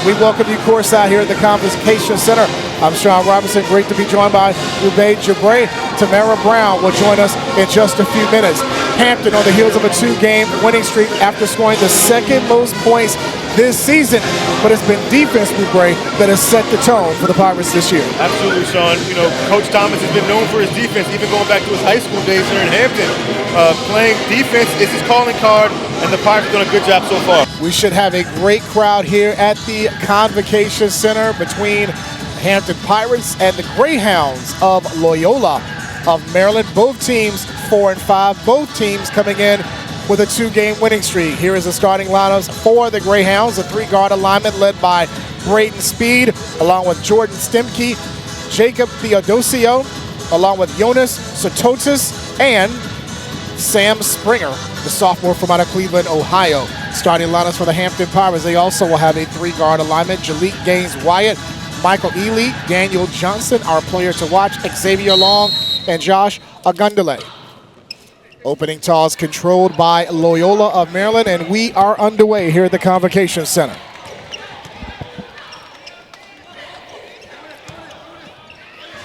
We welcome you courtside here at the Convocation Center. I'm Sean Robinson. Great to be joined by Woube Gebre. Tamara Brown will join us in just a few minutes. Hampton on the heels of a 2-game winning streak after scoring the second most points this season. But it's been defense, Woube, that has set the tone for the Pirates this year. Absolutely, Sean. You know, Coach Thomas has been known for his defense, even going back to his high school days here in Hampton. Playing defense is his calling card, and the Pirates have done a good job so far. We should have a great crowd here at the Convocation Center between Hampton Pirates and the Greyhounds of Loyola of Maryland. Both teams 4-5. Both teams coming in with a 2-game winning streak. Here is the starting lineups for the Greyhounds. A 3-guard alignment led by Braden Speed, along with Jordan Stemke, Jacob Theodosio, along with Jonas Sototis, and Sam Springer, the sophomore from out of Cleveland, Ohio. Starting lineups for the Hampton Pirates. They also will have a 3-guard alignment. Jalik Gaines-Wyatt, Michael Ely, Daniel Johnson, our player to watch, Xavier Long, and Josh Agundale. Opening toss controlled by Loyola of Maryland, and we are underway here at the Convocation Center.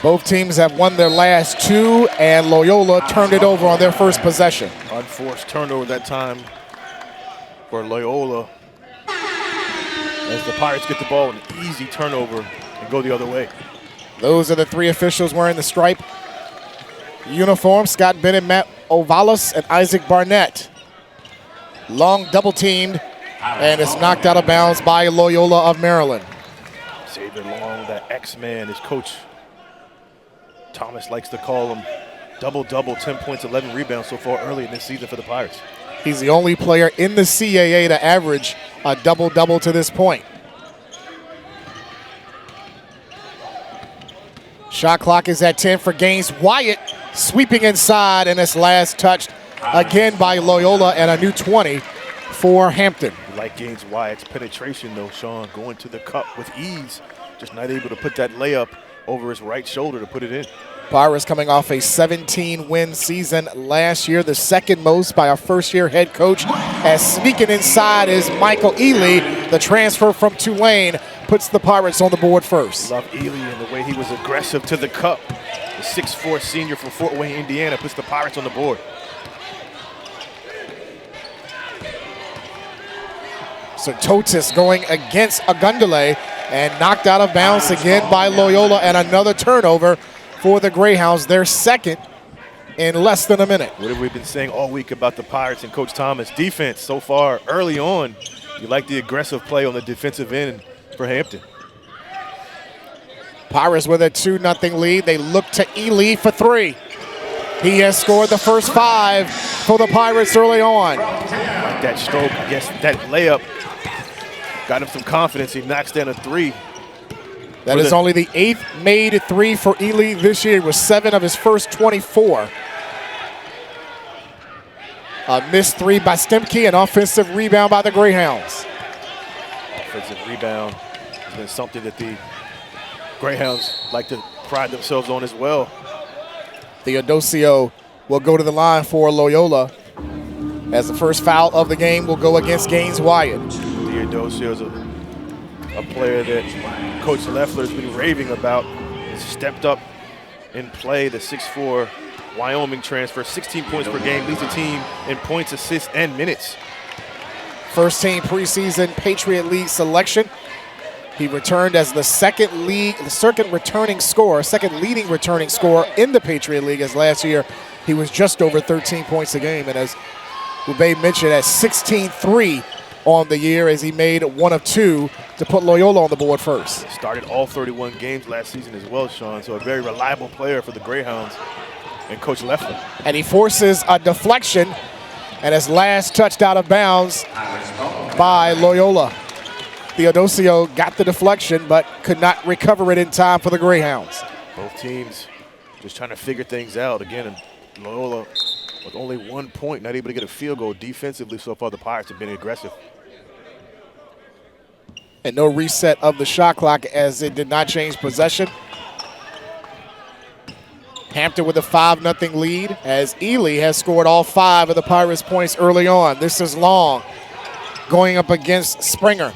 Both teams have won their last 2, and Loyola turned it over on their first possession. Unforced turnover that time for Loyola, as the Pirates get the ball, an easy turnover and go the other way. Those are the 3 officials wearing the stripe uniform: Scott Bennett, Matt Ovalis, and Isaac Barnett. Long double teamed, and it's knocked out of bounds by Loyola of Maryland. Xavier Long, that X-Man, his coach Thomas likes to call him. Double-double, 10 points, 11 rebounds so far early in this season for the Pirates. He's the only player in the CAA to average a double-double to this point. Shot clock is at 10 for Gaines-Wyatt, sweeping inside, and it's last touched again by Loyola, and a new 20 for Hampton. You like Gaines-Wyatt's penetration, though, Sean, going to the cup with ease. Just not able to put that layup over his right shoulder to put it in. Pirates coming off a 17-win season last year, the second most by a first-year head coach. As sneaking inside is Michael Ely, the transfer from Tulane, puts the Pirates on the board first. Love Ely and the way he was aggressive to the cup. The 6'4" senior from Fort Wayne, Indiana, puts the Pirates on the board. So Totis going against Agundale and knocked out of bounds again by Loyola, and another turnover for the Greyhounds, their second in less than a minute. What have we been saying all week about the Pirates and Coach Thomas? Defense so far early on. You like the aggressive play on the defensive end for Hampton. Pirates with a 2-0 lead. They look to Ely for 3. He has scored the first 5 for the Pirates early on. Like that stroke, I guess that layup got him some confidence. He knocks down a 3. That is only the 8th made 3 for Ely this year. It was 7 of his first 24. A missed 3 by Stemke, an offensive rebound by the Greyhounds. Offensive rebound has been something that the Greyhounds like to pride themselves on as well. Theodosio will go to the line for Loyola, as the first foul of the game will go against Gaines-Wyatt. Theodosio is a player that Coach Leffler's been raving about. He's stepped up in play, the 6'4" Wyoming transfer, 16 points per game, leads the team in points, assists, and minutes. First team preseason Patriot League selection. He returned as the second leading returning scorer in the Patriot League, as last year he was just over 13 points a game. And as Woube mentioned, at 16-3 on the year, as he made 1 of 2 to put Loyola on the board first. Started all 31 games last season as well, Sean, so a very reliable player for the Greyhounds and Coach Leffler. And he forces a deflection, and his last touched out of bounds by Loyola. Theodosio got the deflection, but could not recover it in time for the Greyhounds. Both teams just trying to figure things out. Again, Loyola with only 1 point, not able to get a field goal. Defensively so far, the Pirates have been aggressive. And no reset of the shot clock, as it did not change possession. Hampton with a 5-0 lead, as Ely has scored all 5 of the Pirates' points early on. This is Long going up against Springer.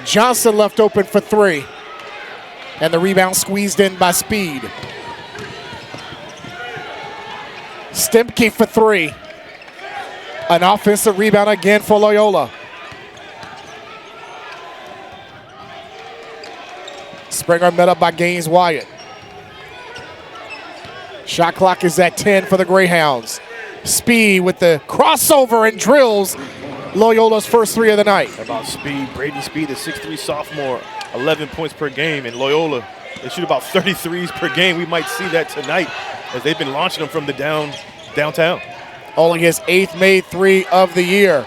Johnson left open for three. And the rebound squeezed in by Speed. Stemke for three. An offensive rebound again for Loyola. Springer met up by Gaines Wyatt. Shot clock is at 10 for the Greyhounds. Speed with the crossover and drills Loyola's first three of the night. About Speed, Braden Speed, the 6'3 sophomore, 11 points per game. And Loyola, they shoot about 33s per game. We might see that tonight as they've been launching them from the downtown. Only his 8th made three of the year.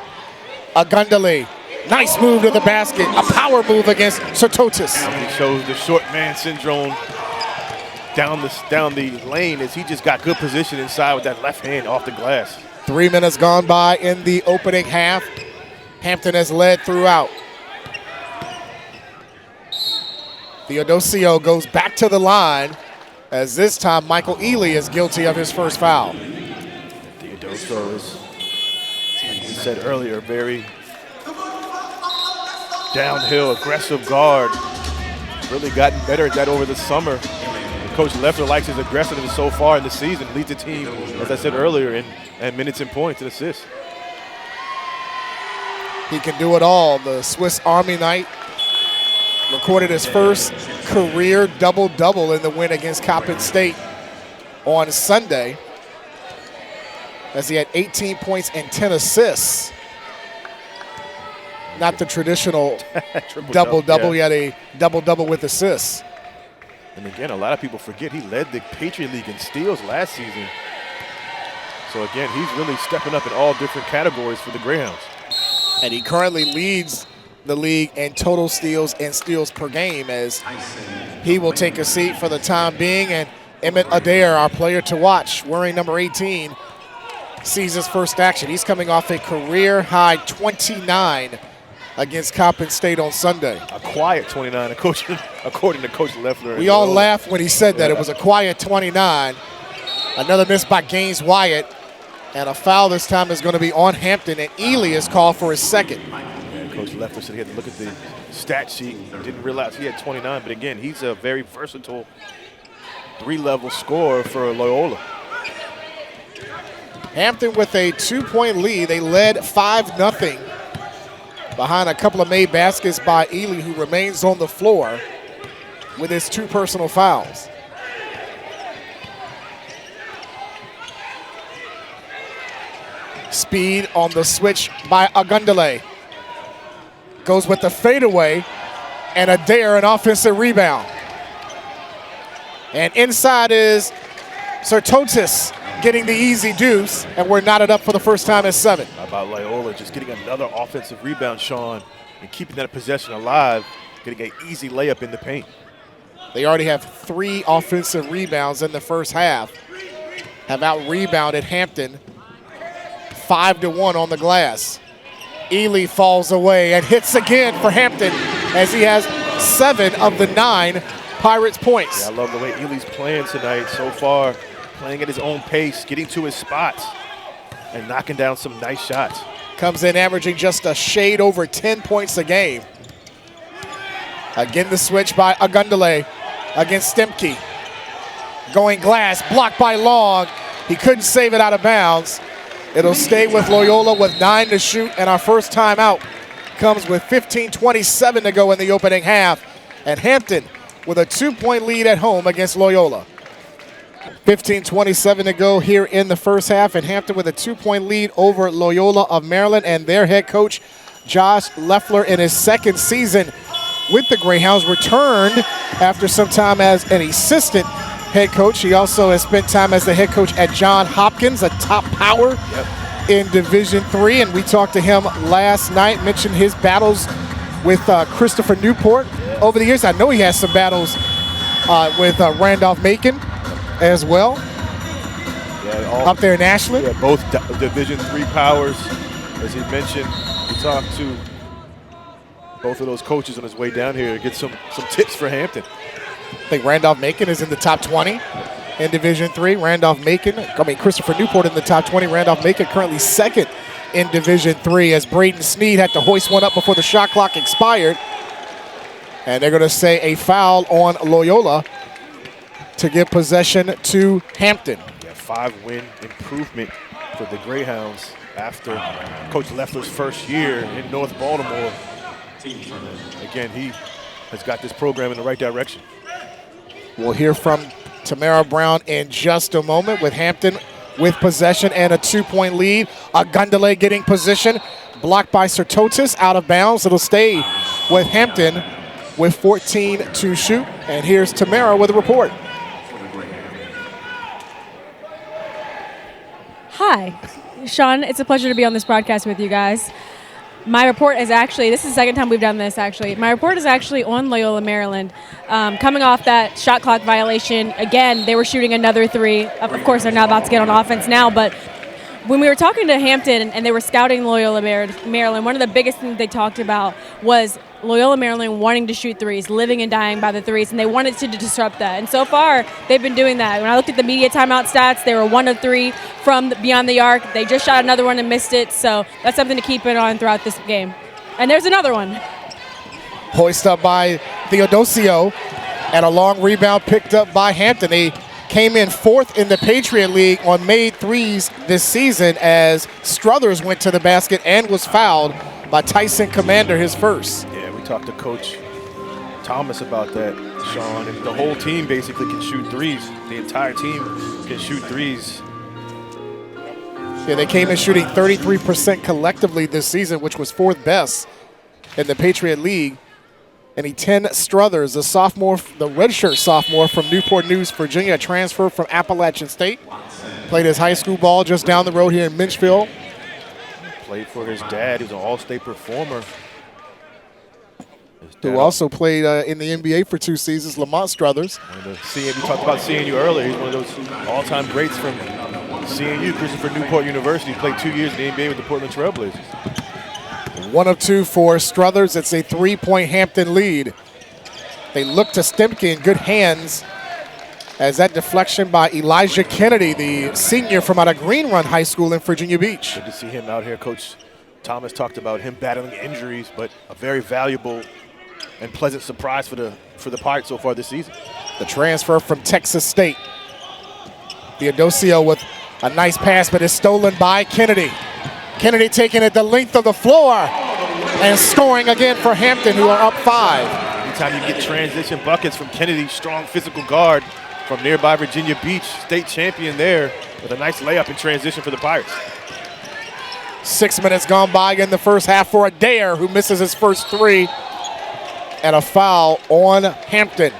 Agundale, nice move to the basket. A power move against Sototis. He shows the short man syndrome down the lane as he just got good position inside with that left hand off the glass. 3 minutes gone by in the opening half. Hampton has led throughout. Theodosio goes back to the line as this time Michael Ely is guilty of his first foul. Theodosio is, like you said earlier, very downhill, aggressive guard. Really gotten better at that over the summer. Coach Leffler likes his aggressiveness so far in the season. Leads the team, as I said earlier, in minutes and points and assists. He can do it all. The Swiss Army Knight recorded his first career double-double in the win against Coppin State on Sunday, as he had 18 points and 10 assists. Not the traditional double-double, he had a double-double with assists. And again, a lot of people forget he led the Patriot League in steals last season. So again, he's really stepping up in all different categories for the Greyhounds. And he currently leads the league in total steals and steals per game, as he will take a seat for the time being. And Emmett Adair, our player to watch, wearing number 18, sees his first action. He's coming off a career-high 29 against Coppin State on Sunday. A quiet 29, according to Coach Leffler. We all laughed when he said that. It was a quiet 29. Another miss by Gaines Wyatt. And a foul this time is going to be on Hampton, and Ely is called for his second. And Coach Leffler said he had to look at the stat sheet. Didn't realize he had 29, but again, he's a very versatile three-level scorer for Loyola. Hampton with a 2-point lead. They led 5-0 behind a couple of made baskets by Ely, who remains on the floor with his 2 personal fouls. Speed on the switch by Agundale. Goes with the fadeaway, and Adair, an offensive rebound. And inside is Sertotis getting the easy deuce, and we're knotted up for the first time at 7. How about Loyola just getting another offensive rebound, Sean, and keeping that possession alive, getting an easy layup in the paint. They already have 3 offensive rebounds in the first half. Have out-rebounded Hampton 5-1 on the glass. Ely falls away and hits again for Hampton as he has 7 of the 9 Pirates points. Yeah, I love the way Ely's playing tonight so far, playing at his own pace, getting to his spots, and knocking down some nice shots. Comes in averaging just a shade over 10 points a game. Again, the switch by Agundale against Stemke. Going glass, blocked by Long. He couldn't save it out of bounds. It'll stay with Loyola with 9 to shoot, and our first timeout comes with 15:27 to go in the opening half. And Hampton with a 2-point lead at home against Loyola. 15:27 to go here in the first half, and Hampton with a 2-point lead over Loyola of Maryland and their head coach, Josh Leffler, in his second season with the Greyhounds, returned after some time as an assistant head coach. He also has spent time as the head coach at Johns Hopkins, a top power in Division III, and we talked to him last night, mentioned his battles with Christopher Newport over the years. I know he has some battles with Randolph Macon as well, up there in Ashland. Yeah, both Division III powers, as he mentioned. We talked to both of those coaches on his way down here to get some tips for Hampton. I think Randolph Macon is in the top 20 in Division III. Christopher Newport in the top 20. Randolph Macon currently second in Division III, as Braden Sneed had to hoist one up before the shot clock expired. And they're going to say a foul on Loyola to give possession to Hampton. Yeah, 5-win improvement for the Greyhounds after Coach Leffler's first year in North Baltimore. Again, he has got this program in the right direction. We'll hear from Tamara Brown in just a moment with Hampton with possession and a 2-point lead. Agundale getting position, blocked by Sertotis, out of bounds. It'll stay with Hampton with 14 to shoot. And here's Tamara with a report. Hi, Sean. It's a pleasure to be on this broadcast with you guys. My report is actually, this is the second time we've done this actually. My report is actually on Loyola, Maryland. Coming off that shot clock violation, again, they were shooting another three. Of course, they're not about to get on offense now, but when we were talking to Hampton and they were scouting Loyola, Maryland, one of the biggest things they talked about was Loyola, Maryland wanting to shoot threes, living and dying by the threes, and they wanted to disrupt that. And so far, they've been doing that. When I looked at the media timeout stats, they were 1 of 3 from beyond the arc. They just shot another one and missed it, so that's something to keep it on throughout this game. And there's another one. Hoist up by Theodosio, and a long rebound picked up by Hampton. They came in 4th in the Patriot League on made threes this season as Struthers went to the basket and was fouled by Tyson Commander, his first. Yeah, we talked to Coach Thomas about that, Sean, and the whole team basically can shoot threes. The entire team can shoot threes. Yeah, they came in shooting 33% collectively this season, which was 4th best in the Patriot League. And 10 Struthers, the sophomore, the redshirt sophomore from Newport News, Virginia, a transfer from Appalachian State. Played his high school ball just down the road here in Minchville. Played for his dad, who's an all-state performer. Who also played in the NBA for 2 seasons, Lamont Struthers. We talked about CNU earlier. He's one of those all-time greats from CNU, Christopher Newport University. He played 2 years in the NBA with the Portland Trail Blazers. 1 of 2 for Struthers. It's a 3-point Hampton lead. They look to Stemke in good hands as that deflection by Elijah Kennedy, the senior from out of Green Run High School in Virginia Beach. Good to see him out here. Coach Thomas talked about him battling injuries, but a very valuable and pleasant surprise for the Pirates so far this season. The transfer from Texas State. Theodosio with a nice pass, but is stolen by Kennedy. Kennedy taking it the length of the floor and scoring again for Hampton, who are up 5. Anytime you get transition buckets from Kennedy, strong physical guard from nearby Virginia Beach, state champion there, with a nice layup in transition for the Pirates. 6 minutes gone by in the first half for Adair, who misses his first 3. And a foul on Hampton.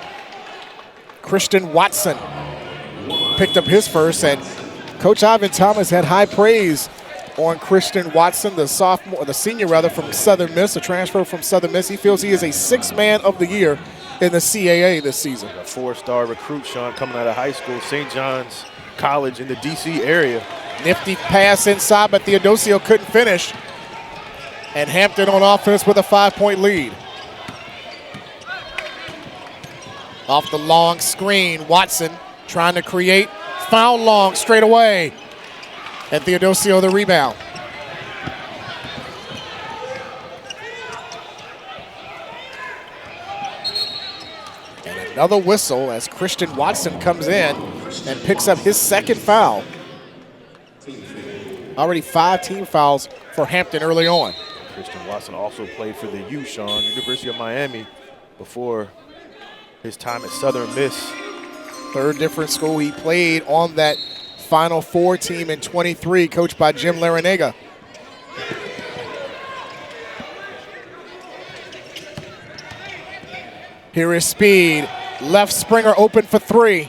Christian Watson picked up his first, and Coach Ivan Thomas had high praise on Christian Watson, the senior from Southern Miss, a transfer from Southern Miss. He feels he is a 6th man of the year in the CAA this season. A 4-star recruit, Sean, coming out of high school, St. John's College in the D.C. area. Nifty pass inside, but Theodosio couldn't finish. And Hampton on offense with a 5-point lead. Off the long screen, Watson trying to create, foul long straight away. And Theodosio the rebound. And another whistle as Christian Watson comes in and picks up his 2nd foul. Already 5 team fouls for Hampton early on. Christian Watson also played for the U, Sean, University of Miami, before his time at Southern Miss. 3rd different school. He played on that Final Four team in 23, coached by Jim Larinaga. Here is Speed. Left Springer open for 3.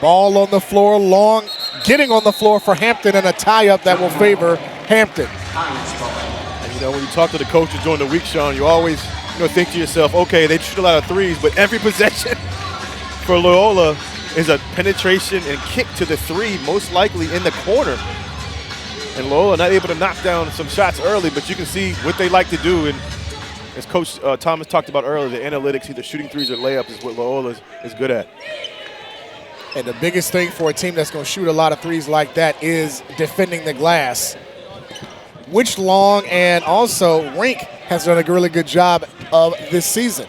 Ball on the floor, long, getting on the floor for Hampton, and a tie-up that will favor Hampton. And, when you talk to the coaches during the week, Sean, you always think to yourself, okay, they shoot a lot of threes, but every possession for Loyola is a penetration and kick to the 3, most likely in the corner. And Loyola not able to knock down some shots early, but you can see what they like to do. And as Coach Thomas talked about earlier, the analytics, either shooting threes or layups, is what Loyola is good at. And the biggest thing for a team that's going to shoot a lot of threes like that is defending the glass, which Long and also Rink has done a really good job of this season.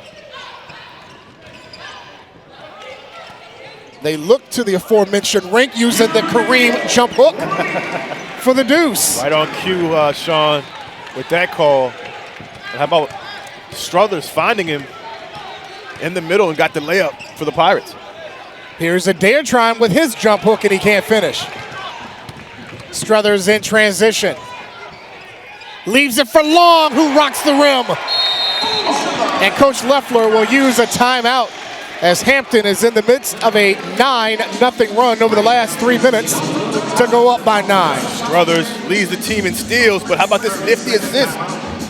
They look to the aforementioned Rink using the Kareem jump hook for the deuce. Right on cue, Sean, with that call. And how about Struthers finding him in the middle and got the layup for the Pirates. Here's a Deartron with his jump hook, and he can't finish. Struthers in transition. Leaves it for Long, who rocks the rim. And Coach Loeffler will use a timeout as Hampton is in the midst of a 9-0 run over the last 3 minutes to go up by 9. Struthers leads the team in steals, but how about this nifty assist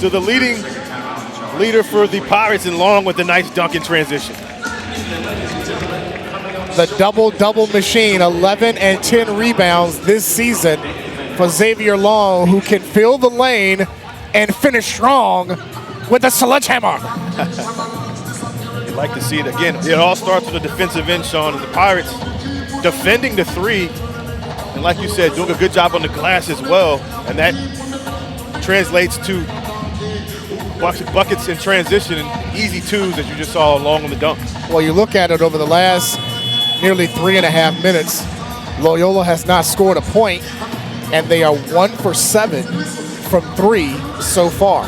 to the leader for the Pirates, and Long with a nice dunk in transition. The double-double machine, 11 and 10 rebounds this season for Xavier Long, who can fill the lane and finish strong with a sledgehammer. You'd like to see it again. It all starts with the defensive end, Sean, and the Pirates defending the three, and like you said, doing a good job on the glass as well, and that translates to buckets in transition and easy twos, as you just saw Long on the dunk. Well, you look at it over the last nearly 3.5 minutes, Loyola has not scored a point, and they are 1 for 7 from 3 so far.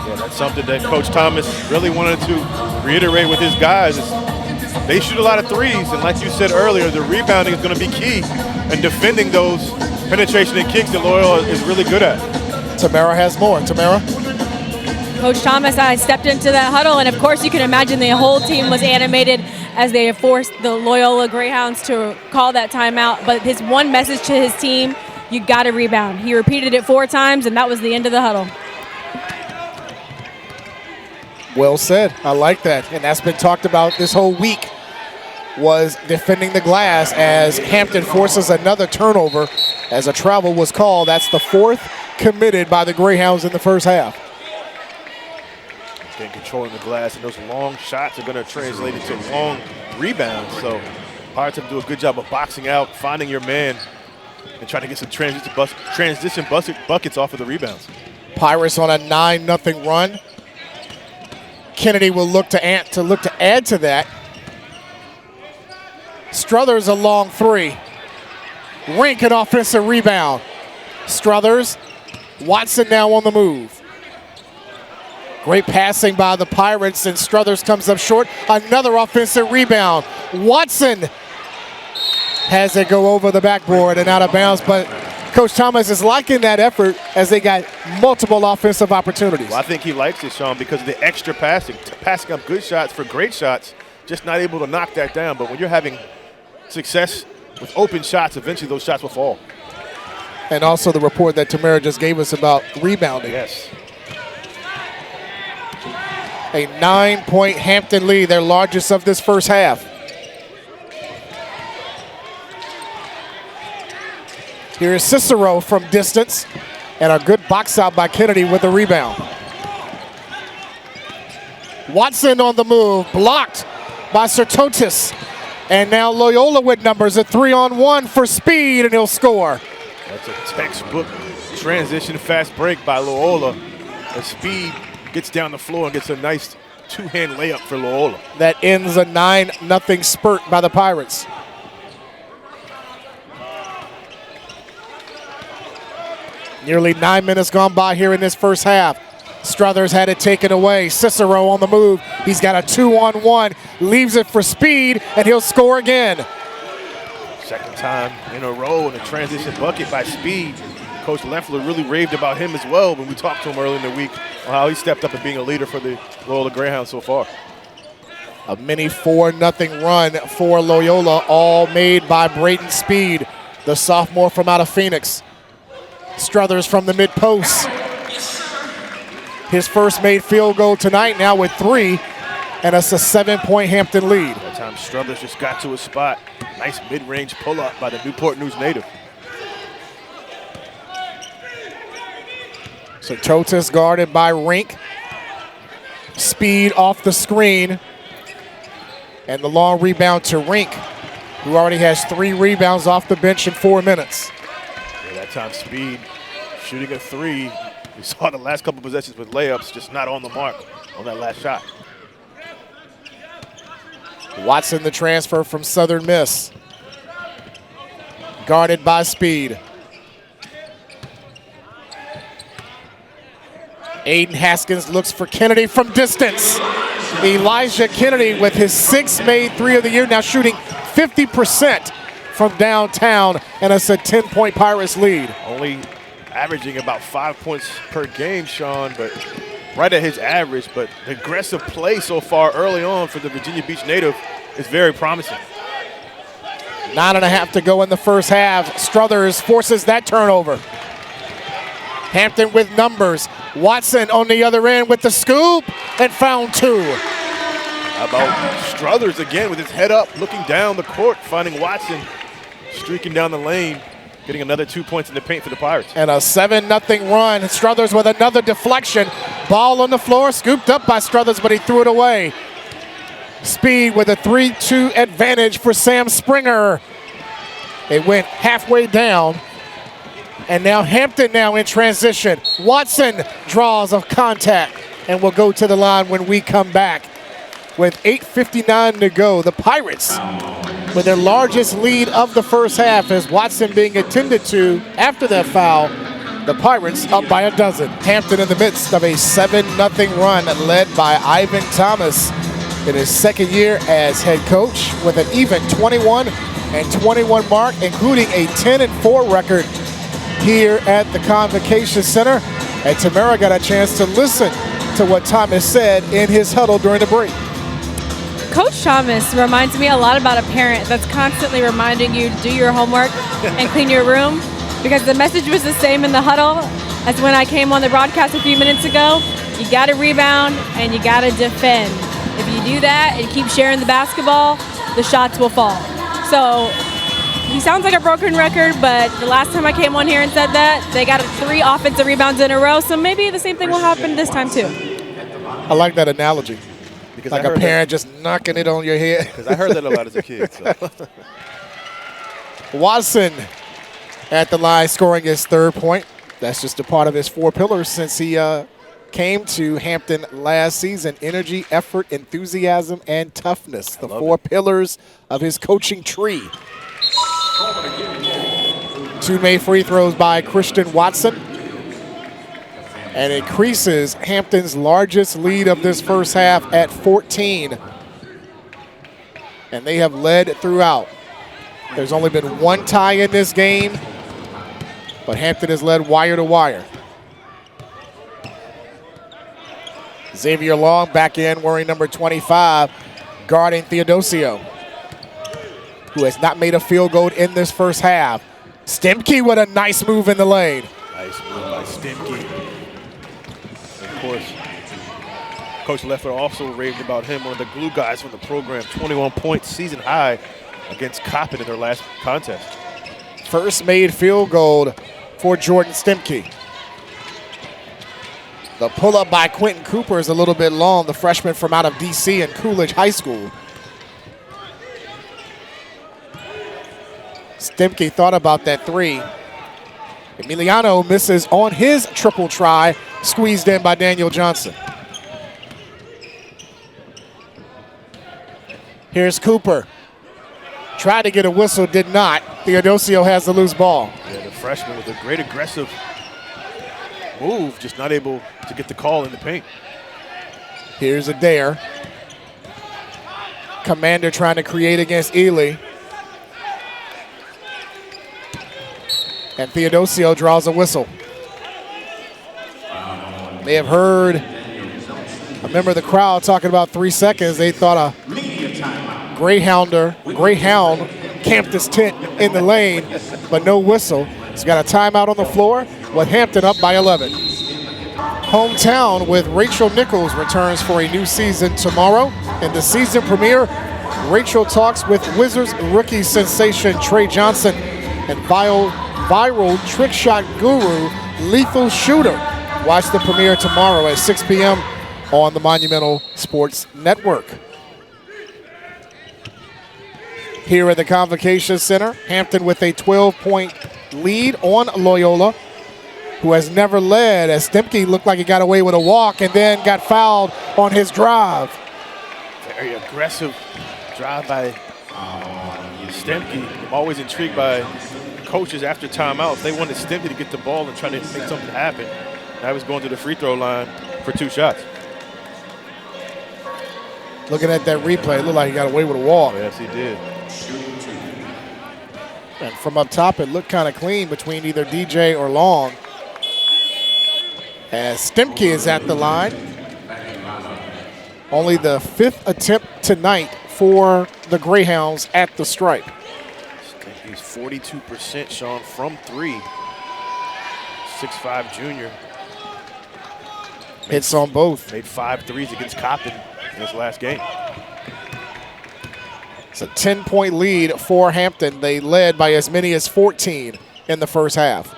Yeah, that's something that Coach Thomas really wanted to reiterate with his guys. Is they shoot a lot of threes, and like you said earlier, the rebounding is going to be key, and defending those penetration and kicks that Loyola is really good at. Tamara has more. Tamara? Coach Thomas stepped into that huddle, and of course you can imagine the whole team was animated as they forced the Loyola Greyhounds to call that timeout. But his one message to his team, you got to rebound. He repeated it 4 times, and that was the end of the huddle. Well said. I like that. And that's been talked about this whole week, was defending the glass as Hampton forces another turnover as a travel was called. That's the 4th committed by the Greyhounds in the first half. Again, controlling the glass, and those long shots are going to translate into long rebounds. So Pirates have to do a good job of boxing out, finding your man, and trying to get some transition buckets off of the rebounds. Pirates on a 9-0 run. Kennedy will look to add to that. Struthers a long 3. Rink an offensive rebound. Struthers, Watson now on the move. Great passing by the Pirates, and Struthers comes up short. Another offensive rebound. Watson has it go over the backboard and out of bounds, but Coach Thomas is liking that effort as they got multiple offensive opportunities. Well, I think he likes it, Sean, because of the extra passing up good shots for great shots, just not able to knock that down. But when you're having success with open shots, eventually those shots will fall. And also the report that Tamara just gave us about rebounding. Yes. A 9-point Hampton lead, their largest of this first half. Here's Cicero from distance, and a good box out by Kennedy with the rebound. Watson on the move, blocked by Sertotis. And now Loyola with numbers, a 3-on-1 for speed, and he'll score. That's a textbook transition fast break by Loyola. The speed gets down the floor and gets a nice 2-hand layup for Loyola. That ends a 9-0 spurt by the Pirates. Nearly 9 minutes gone by here in this first half. Struthers had it taken away. Cicero on the move. He's got a 2-on-1, leaves it for speed, and he'll score again. Second time in a row and a transition bucket by Speed. Coach Loeffler really raved about him as well when we talked to him early in the week on how he stepped up and being a leader for the Loyola Greyhounds so far. A mini 4-0 run for Loyola, all made by Brayden Speed, the sophomore from out of Phoenix. Struthers from the mid-post. His first made field goal tonight, now with 3, and it's a 7-point Hampton lead. That time Struthers just got to his spot. Nice mid-range pull-up by the Newport News native. So Totis guarded by Rink. Speed off the screen. And the long rebound to Rink, who already has 3 rebounds off the bench in 4 minutes. Yeah, that time Speed shooting a 3. We saw the last couple possessions with layups, just not on the mark on that last shot. Watson, the transfer from Southern Miss. Guarded by Speed. Aiden Haskins looks for Kennedy from distance. Elijah Kennedy with his 6th made 3 of the year, now shooting 50% from downtown, and it's a 10-point Pirates lead. Only averaging about 5 points per game, Sean, but right at his average. But the aggressive play so far early on for the Virginia Beach native is very promising. 9.5 to go in the first half. Struthers forces that turnover. Hampton with numbers. Watson on the other end with the scoop and found 2. How about Struthers again with his head up, looking down the court, finding Watson streaking down the lane, getting another 2 points in the paint for the Pirates. And a 7-0 run. Struthers with another deflection. Ball on the floor, scooped up by Struthers, but he threw it away. Speed with a 3-2 advantage for Sam Springer. It went halfway down. And now Hampton now in transition. Watson draws of contact and will go to the line when we come back. With 8:59 to go, the Pirates with their largest lead of the first half as Watson being attended to after that foul. The Pirates up by 12. Hampton in the midst of a 7-0 run led by Ivan Thomas in his 2nd year as head coach with an even 21-21 mark, including a 10-4 record here at the Convocation Center. And Tamara got a chance to listen to what Thomas said in his huddle during the break. Coach Thomas reminds me a lot about a parent that's constantly reminding you to do your homework and clean your room, because the message was the same in the huddle as when I came on the broadcast a few minutes ago. You got to rebound and you got to defend. If you do that and keep sharing the basketball, the shots will fall. So he sounds like a broken record, but the last time I came on here and said that, they got 3 offensive rebounds in a row, so maybe the same thing will happen this time too. I like that analogy. Because like a parent just knocking it on your head. Because I heard that a lot as a kid. So. Watson at the line scoring his 3rd point. That's just a part of his 4 pillars since he came to Hampton last season. Energy, effort, enthusiasm, and toughness. The 4 pillars of his coaching tree. 2 made free throws by Christian Watson. And increases Hampton's largest lead of this first half at 14. And they have led throughout. There's only been 1 tie in this game, but Hampton has led wire to wire. Xavier Long back in wearing number 25, guarding Theodosio, who has not made a field goal in this first half. Stemke with a nice move in the lane. Nice move by Stemke. Of course, Coach Leffler also raved about him, one of the glue guys from the program. 21 points, season high against Coppin in their last contest. First made field goal for Jordan Stemke. The pull-up by Quentin Cooper is a little bit long, the freshman from out of D.C. and Coolidge High School. Stemke thought about that 3. Emiliano misses on his triple try, squeezed in by Daniel Johnson. Here's Cooper. Tried to get a whistle, did not. Theodosio has the loose ball. Yeah, the freshman with a great aggressive move, just not able to get the call in the paint. Here's Adair. Commander trying to create against Ely. And Theodosio draws a whistle. May have heard a member of the crowd talking about 3 seconds. They thought a Greyhound camped his tent in the lane, but no whistle. He's got a timeout on the floor with Hampton up by 11. Hometown with Rachel Nichols returns for a new season tomorrow. In the season premiere, Rachel talks with Wizards rookie sensation Trey Johnson and viral trick shot guru Lethal Shooter. Watch the premiere tomorrow at 6 p.m. on the Monumental Sports Network. Here at the Convocation Center, Hampton with a 12-point lead on Loyola. who has never led, as Stemke looked like he got away with a walk and then got fouled on his drive. Very aggressive drive by Stemke. I'm always intrigued by coaches after timeouts. They wanted Stemke to get the ball and try to make something happen. Now he's going to the free throw line for 2 shots. Looking at that replay, it looked like he got away with a walk. Yes, he did. And from up top, it looked kind of clean between either DJ or Long. As Stemke is at the line. Only the 5th attempt tonight for the Greyhounds at the stripe. Stemke's 42%, Sean, from 3. 6'5" junior. Hits on both. Made 5 threes against Coppin in his last game. It's a 10-point lead for Hampton. They led by as many as 14 in the first half.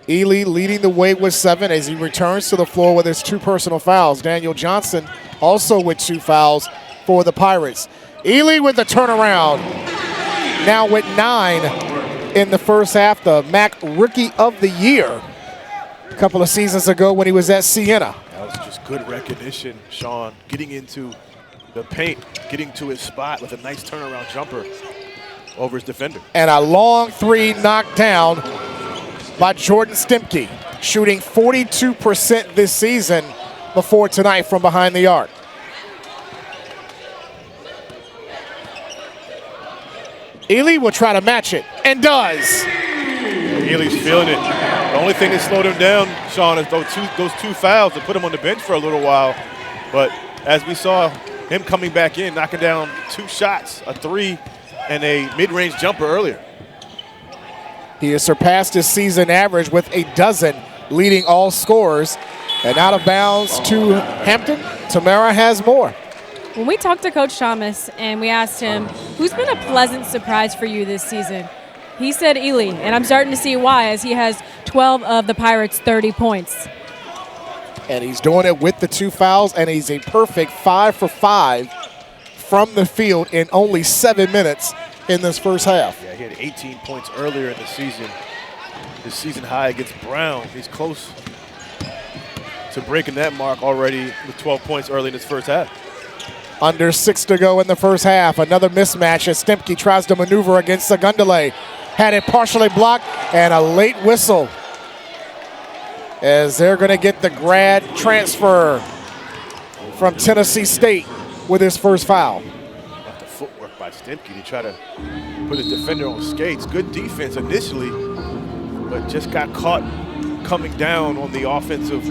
Ely leading the way with 7 as he returns to the floor with his 2 personal fouls. Daniel Johnson also with 2 fouls for the Pirates. Ely with the turnaround. Now with 9 in the first half. The MAC Rookie of the Year a couple of seasons ago when he was at Siena. That was just good recognition, Sean. Getting into the paint, getting to his spot with a nice turnaround jumper over his defender. And a long 3 knocked down by Jordan Stemke, shooting 42% this season before tonight from behind the arc. Ely will try to match it, and does. Ely's feeling it. The only thing that slowed him down, Sean, is those two fouls that put him on the bench for a little while. But as we saw him coming back in, knocking down 2 shots, a 3 and a mid-range jumper earlier. He has surpassed his season average with a dozen, leading all scorers. And out of bounds to Hampton, Tamara has more. When we talked to Coach Thomas and we asked him, who's been a pleasant surprise for you this season? He said Ely, and I'm starting to see why, as he has 12 of the Pirates' 30 points. And he's doing it with the 2 fouls, and he's a perfect 5 for 5 from the field in only 7 minutes in this first half. Yeah, he had 18 points earlier in the season. His season high against Brown. He's close to breaking that mark already with 12 points early in his first half. Under 6 to go in the first half. Another mismatch as Stemke tries to maneuver against Sagundale. Had it partially blocked, and a late whistle as they're going to get the grad transfer from Tennessee State with his first foul. The footwork by Stemke to try to put his defender on skates. Good defense initially, but just got caught coming down on the offensive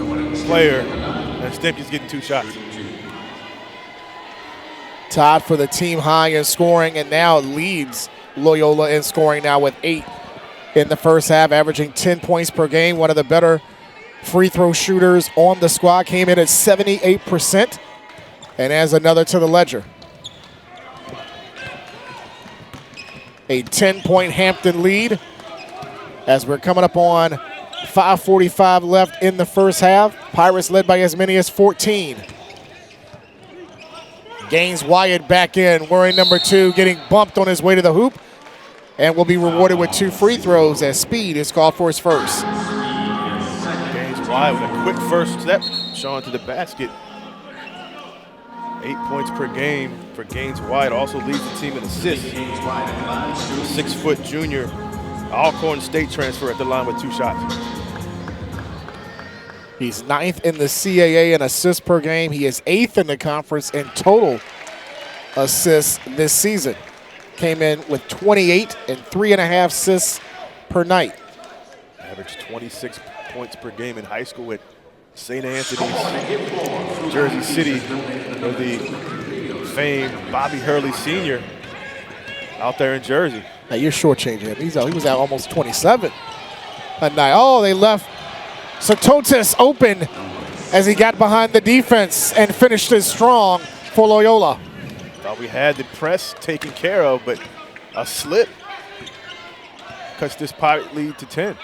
player, and Stemke's getting 2 shots. Tied for the team high in scoring, and now leads Loyola in scoring now with 8 in the first half, averaging 10 points per game. One of the better free throw shooters on the squad, came in at 78% and adds another to the ledger. A 10-point Hampton lead as we're coming up on 5:45 left in the first half. Pirates led by as many as 14. Gaines Wyatt back in, wearing number 2, getting bumped on his way to the hoop, and will be rewarded with 2 free throws as Speed is called for his first. Gaines Wyatt with a quick first step, Sean, to the basket. 8 points per game for Gaines Wyatt. Also leads the team in assists. 6-foot junior, Alcorn State transfer at the line with 2 shots. He's 9th in the CAA in assists per game. He is 8th in the conference in total assists this season. Came in with 28 and 3.5 assists per night. Averaged 26 points per game in high school at St. Anthony's, Jersey City, with the famed Bobby Hurley Sr. out there in Jersey. Now you're shortchanging him. He was out almost 27 a night. Oh, they left Sototis open as he got behind the defense and finished it strong for Loyola. Thought we had the press taken care of, but a slip cuts this Pirate lead to 10.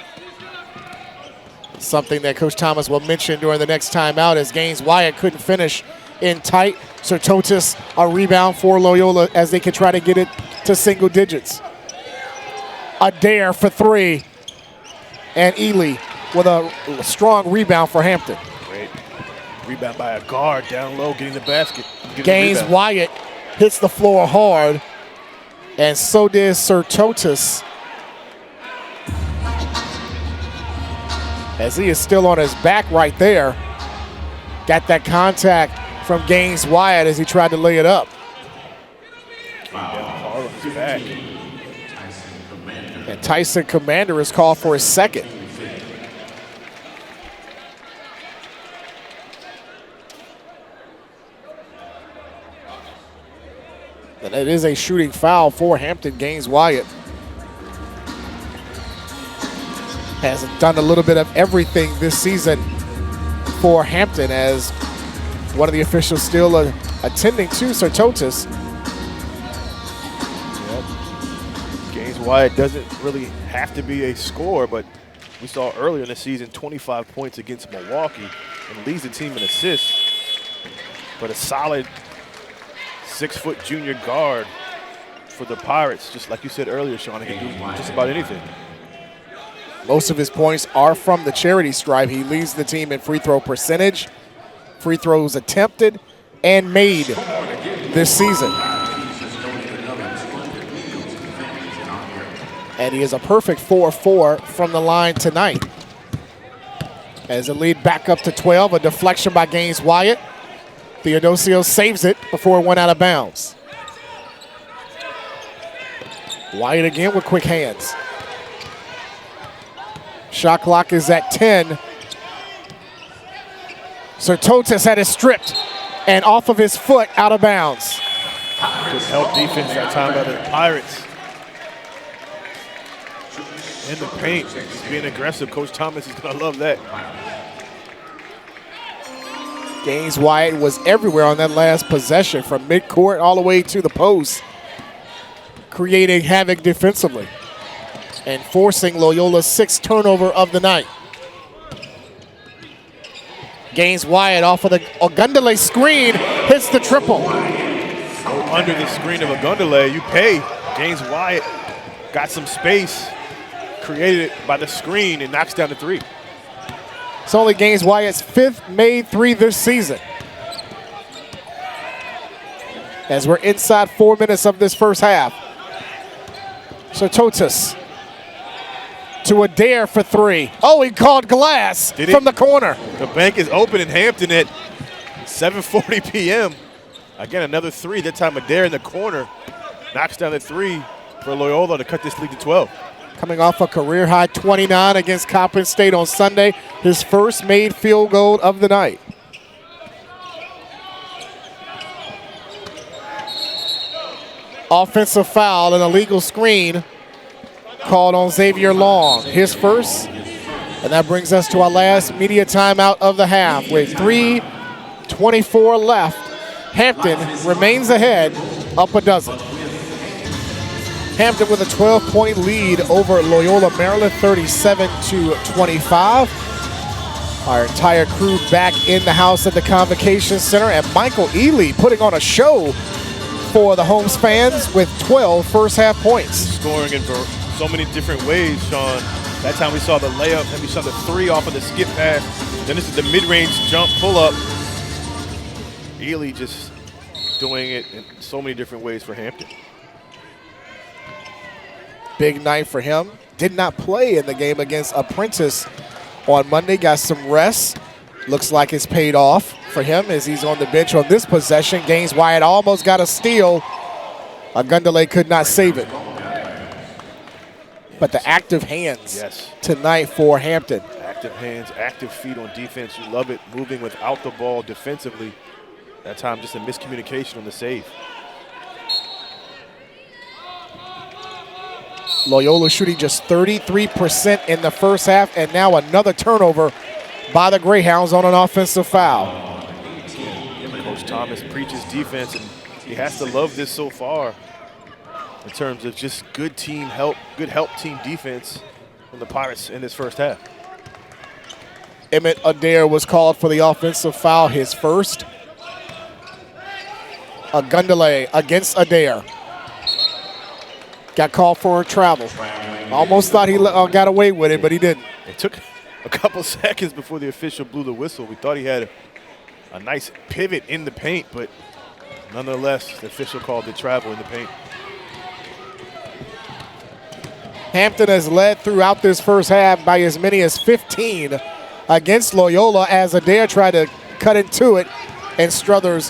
Something that Coach Thomas will mention during the next timeout as Gaines Wyatt couldn't finish in tight. Sototis a rebound for Loyola as they could try to get it to single digits. Adair for 3, and Ely with a strong rebound for Hampton. Great rebound by a guard down low, getting the basket. Gaines Wyatt hits the floor hard, and so did Sertotis, as he is still on his back right there. Got that contact from Gaines Wyatt as he tried to lay it up. Came down hard on his back. And Tyson Commander is called for his second. And it is a shooting foul for Hampton. Gaines Wyatt has done a little bit of everything this season for Hampton, as one of the officials still attending to Sertotis. Gaines Wyatt doesn't really have to be a scorer, but we saw earlier in the season 25 points against Milwaukee and leads the team in assists. But a solid 6-foot junior guard for the Pirates, just like you said earlier, Sean, he can do just about anything. Most of his points are from the charity stripe. He leads the team in free throw percentage, free throws attempted and made this season. And he is a perfect 4-4 from the line tonight. As the lead back up to 12, a deflection by Gaines Wyatt. Theodosio saves it before it went out of bounds. Wyatt again with quick hands. Shot clock is at 10. Sertotis had it stripped and off of his foot, out of bounds. Good help defense that time by the Pirates. In the paint, just being aggressive. Coach Thomas is going to love that. Gaines Wyatt was everywhere on that last possession, from midcourt all the way to the post, creating havoc defensively and forcing Loyola's 6th turnover of the night. Gaines Wyatt off of the Ogundele screen, hits the triple. Under the screen of Ogundele, you pay. Gaines Wyatt got some space, created it by the screen, and knocks down the 3. It's only Gaines Wyatt's 5th made 3 this season. As we're inside 4 minutes of this first half. Sertotis to Adair for 3. Oh, he called glass from the corner. The bank is open in Hampton at 7:40 p.m. Again, another 3. That time Adair in the corner knocks down the 3 for Loyola to cut this lead to 12. Coming off a career-high 29 against Coppin State on Sunday, his first made field goal of the night. Offensive foul, an illegal screen called on Xavier Long, his first. And that brings us to our last media timeout of the half with 3:24 left. Hampton remains ahead, up a dozen. Hampton with a 12-point lead over Loyola Maryland, 37-25. Our entire crew back in the house at the Convocation Center, and Michael Ely putting on a show for the Holmes fans with 12 first-half points. Scoring in so many different ways, Sean. That time we saw the layup, and we saw the 3 off of the skip pass. Then this is the mid-range jump pull-up. Ely just doing it in so many different ways for Hampton. Big night for him. Did not play in the game against Apprentice on Monday. Got some rest. Looks like it's paid off for him as he's on the bench on this possession. Gaines Wyatt almost got a steal. Ogundele could not save it. But the active hands tonight for Hampton. Active hands, active feet on defense. You love it. Moving without the ball defensively. That time just a miscommunication on the save. Loyola shooting just 33% in the first half, and now another turnover by the Greyhounds on an offensive foul. Coach Thomas preaches defense, and he has to love this so far in terms of just good team help, good help team defense from the Pirates in this first half. Emmett Adair was called for the offensive foul, his first. Ogundele against Adair. Got called for a travel. Almost thought he got away with it, but he didn't. It took a couple seconds before the official blew the whistle. We thought he had a nice pivot in the paint, but nonetheless, the official called the travel in the paint. Hampton has led throughout this first half by as many as 15 against Loyola as Adair tried to cut into it, and Struthers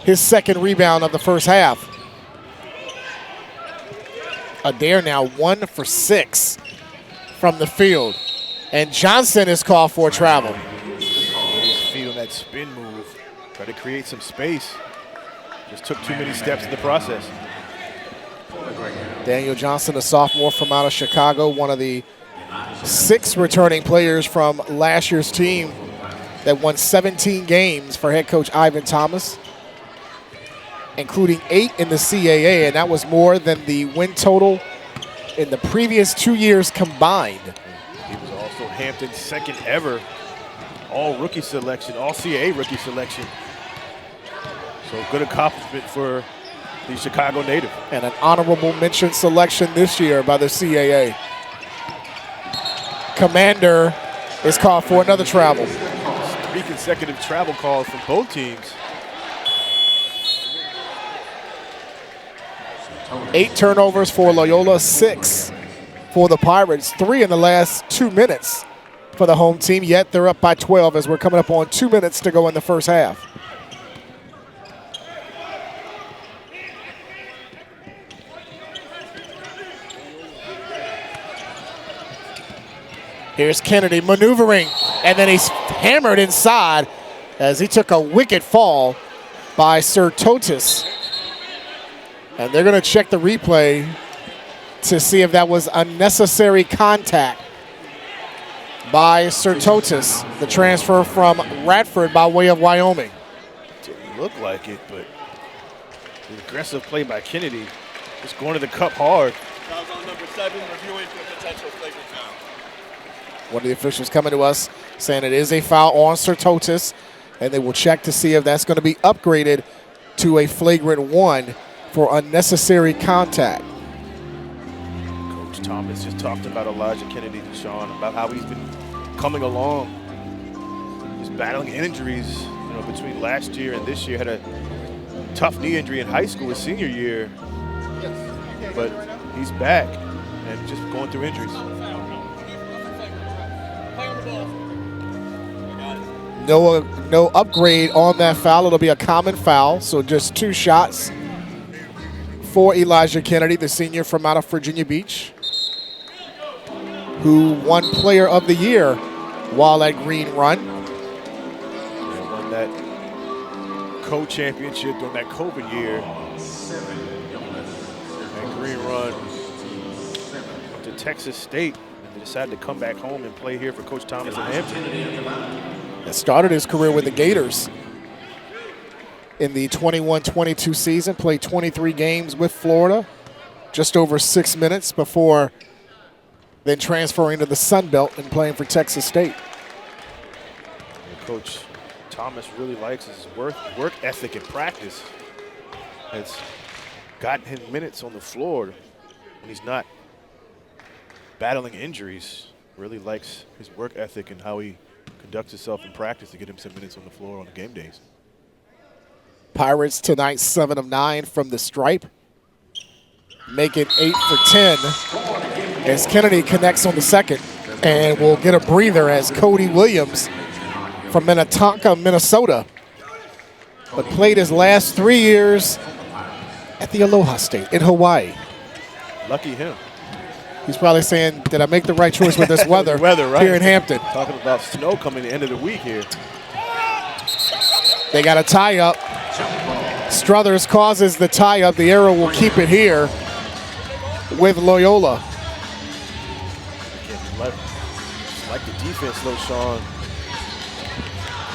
his second rebound of the first half. Adair now 1 for 6 from the field. And Johnson is called for a travel. He's feeling that spin move, try to create some space. Just took too many steps in the process. Daniel Johnson, a sophomore from out of Chicago, one of the 6 returning players from last year's team that won 17 games for head coach Ivan Thomas, including 8 in the CAA, and that was more than the win total in the previous 2 years combined. He was also Hampton's second ever all-rookie selection, all-CAA rookie selection. So good accomplishment for the Chicago native. And an honorable mention selection this year by the CAA. Commander is called for another travel. 3 consecutive travel calls from both teams. 8 turnovers for Loyola, 6 for the Pirates, 3 in the last 2 minutes for the home team, yet they're up by 12 as we're coming up on 2 minutes to go in the first half. Here's Kennedy maneuvering, and then he's hammered inside as he took a wicked fall by Sir Totis. And they're going to check the replay to see if that was unnecessary contact by Sir Totis, the transfer from Radford by way of Wyoming. Didn't look like it, but the aggressive play by Kennedy, just going to the cup hard. Fouls on number 7, reviewing for potential flagrant foul. One of the officials coming to us saying it is a foul on Sir Totis, and they will check to see if that's going to be upgraded to a flagrant 1 for unnecessary contact. Coach Thomas just talked about Elijah Kennedy, Sean, about how he's been coming along, just battling injuries, between last year and this year. Had a tough knee injury in high school his senior year, but he's back and just going through injuries. No upgrade on that foul. It'll be a common foul, so just 2 shots for Elijah Kennedy, the senior from out of Virginia Beach, who won Player of the Year while at Green Run. And won that co-championship during that COVID year. And Green Run went to Texas State, and they decided to come back home and play here for Coach Thomas in Hampton. That started his career with the Gators in the 21-22 season, played 23 games with Florida, just over 6 minutes before then transferring to the Sun Belt and playing for Texas State. And Coach Thomas really likes his work ethic and practice. Has gotten him minutes on the floor when he's not battling injuries. Really likes his work ethic and how he conducts himself in practice to get him some minutes on the floor on the game days. Pirates tonight 7 of 9 from the stripe, make it 8 for 10 as Kennedy connects on the second, and we'll get a breather as Cody Williams from Minnetonka, Minnesota, but played his last 3 years at the Aloha State in Hawaii. Lucky him. He's probably saying, did I make the right choice with this weather, right? Here in Hampton? Talking about snow coming the end of the week here. They got a tie-up. Struthers causes the tie-up. The arrow will keep it here with Loyola. Again, just like the defense, though, Sean.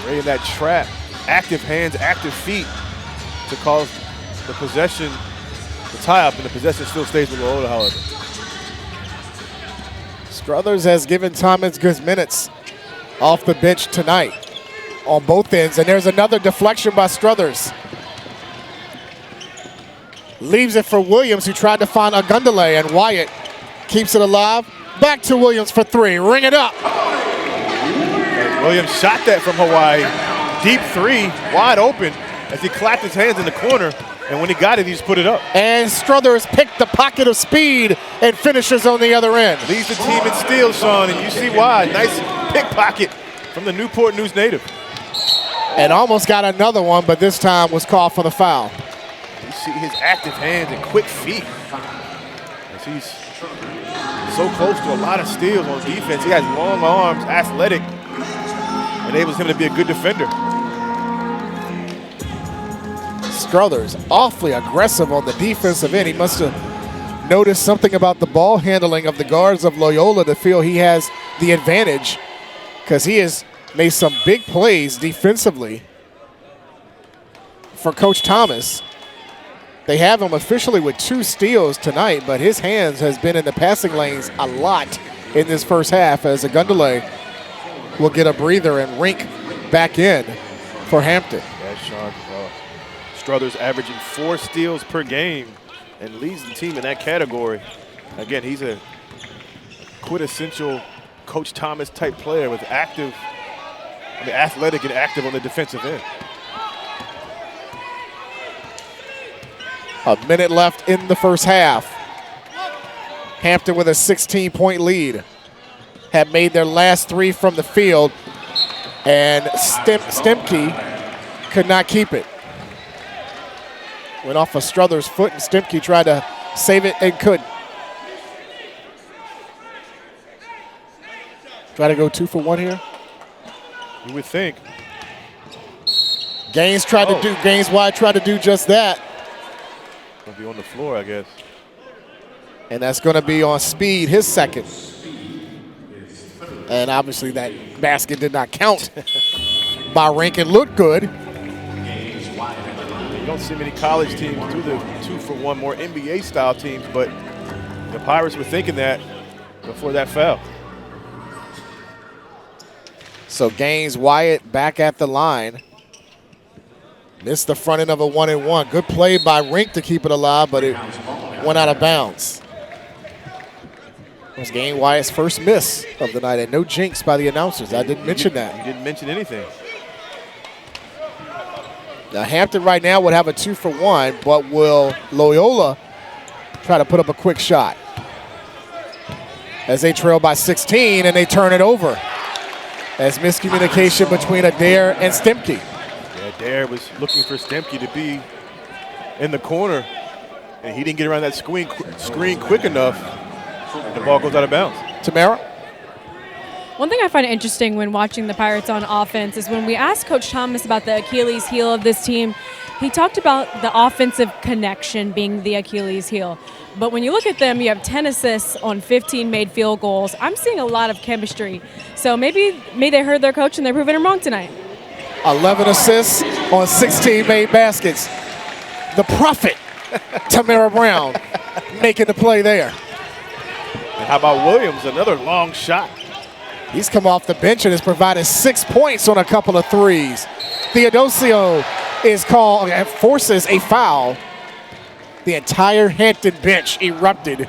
Right in that trap. Active hands, active feet to cause the possession, the tie-up, and the possession still stays with Loyola, however. Struthers has given Thomas good minutes off the bench tonight on both ends, and there's another deflection by Struthers. Leaves it for Williams, who tried to find Agundale, and Wyatt keeps it alive. Back to Williams for 3. Ring it up. Williams shot that from Hawaii. Deep three, wide open, as he clapped his hands in the corner. And when he got it, he just put it up. And Struthers picked the pocket of speed and finishes on the other end. Leads the team in steals, Sean, and you see why. Nice pickpocket from the Newport News native. And almost got another one, but this time was called for the foul. You see his active hands and quick feet. As he's so close to a lot of steals on defense. He has long arms, athletic, enables him to be a good defender. Struthers awfully aggressive on the defensive end. He must have noticed something about the ball handling of the guards of Loyola to feel he has the advantage, because he has made some big plays defensively for Coach Thomas. They have him officially with 2 steals tonight, but his hands has been in the passing lanes a lot in this first half, as Agundale will get a breather and rink back in for Hampton. Yeah, Sean. Struthers averaging 4 steals per game and leads the team in that category. Again, he's a quintessential Coach Thomas type player with athletic and active on the defensive end. A minute left in the first half. Hampton with a 16-point lead. Had made their last 3 from the field, and Stemke could not keep it. Went off of Struthers' foot, and Stemke tried to save it and couldn't. Try to go 2 for 1 here. You would think. Gaines Wide tried to do just that. Gonna be on the floor, I guess. And that's gonna be on Speed, his second. And obviously that basket did not count by Rankin. Looked good. You don't see many college teams do the 2 for 1, more NBA style teams, but the Pirates were thinking that before that foul. So Gaines Wyatt back at the line. Missed the front end of a 1-and-1. Good play by Rink to keep it alive, but it went out of bounds. It was Gaines Wyatt's first miss of the night, and no jinx by the announcers. I didn't mention that. You didn't mention anything. Now Hampton right now would have a 2 for 1, but will Loyola try to put up a quick shot? As they trail by 16 and they turn it over. As miscommunication between Adair and Stemke. Yeah, Adair was looking for Stemke to be in the corner, and he didn't get around that screen quick enough. The ball goes out of bounds. Tamara? One thing I find interesting when watching the Pirates on offense is when we asked Coach Thomas about the Achilles heel of this team, he talked about the offensive connection being the Achilles heel. But when you look at them, you have 10 assists on 15 made field goals. I'm seeing a lot of chemistry. So maybe they heard their coach and they're proving him wrong tonight. 11 assists on 16 made baskets. The prophet, Tamara Brown, making the play there. And how about Williams, another long shot. He's come off the bench and has provided 6 points on a couple of threes. Theodosio is called, forces a foul. The entire Hampton bench erupted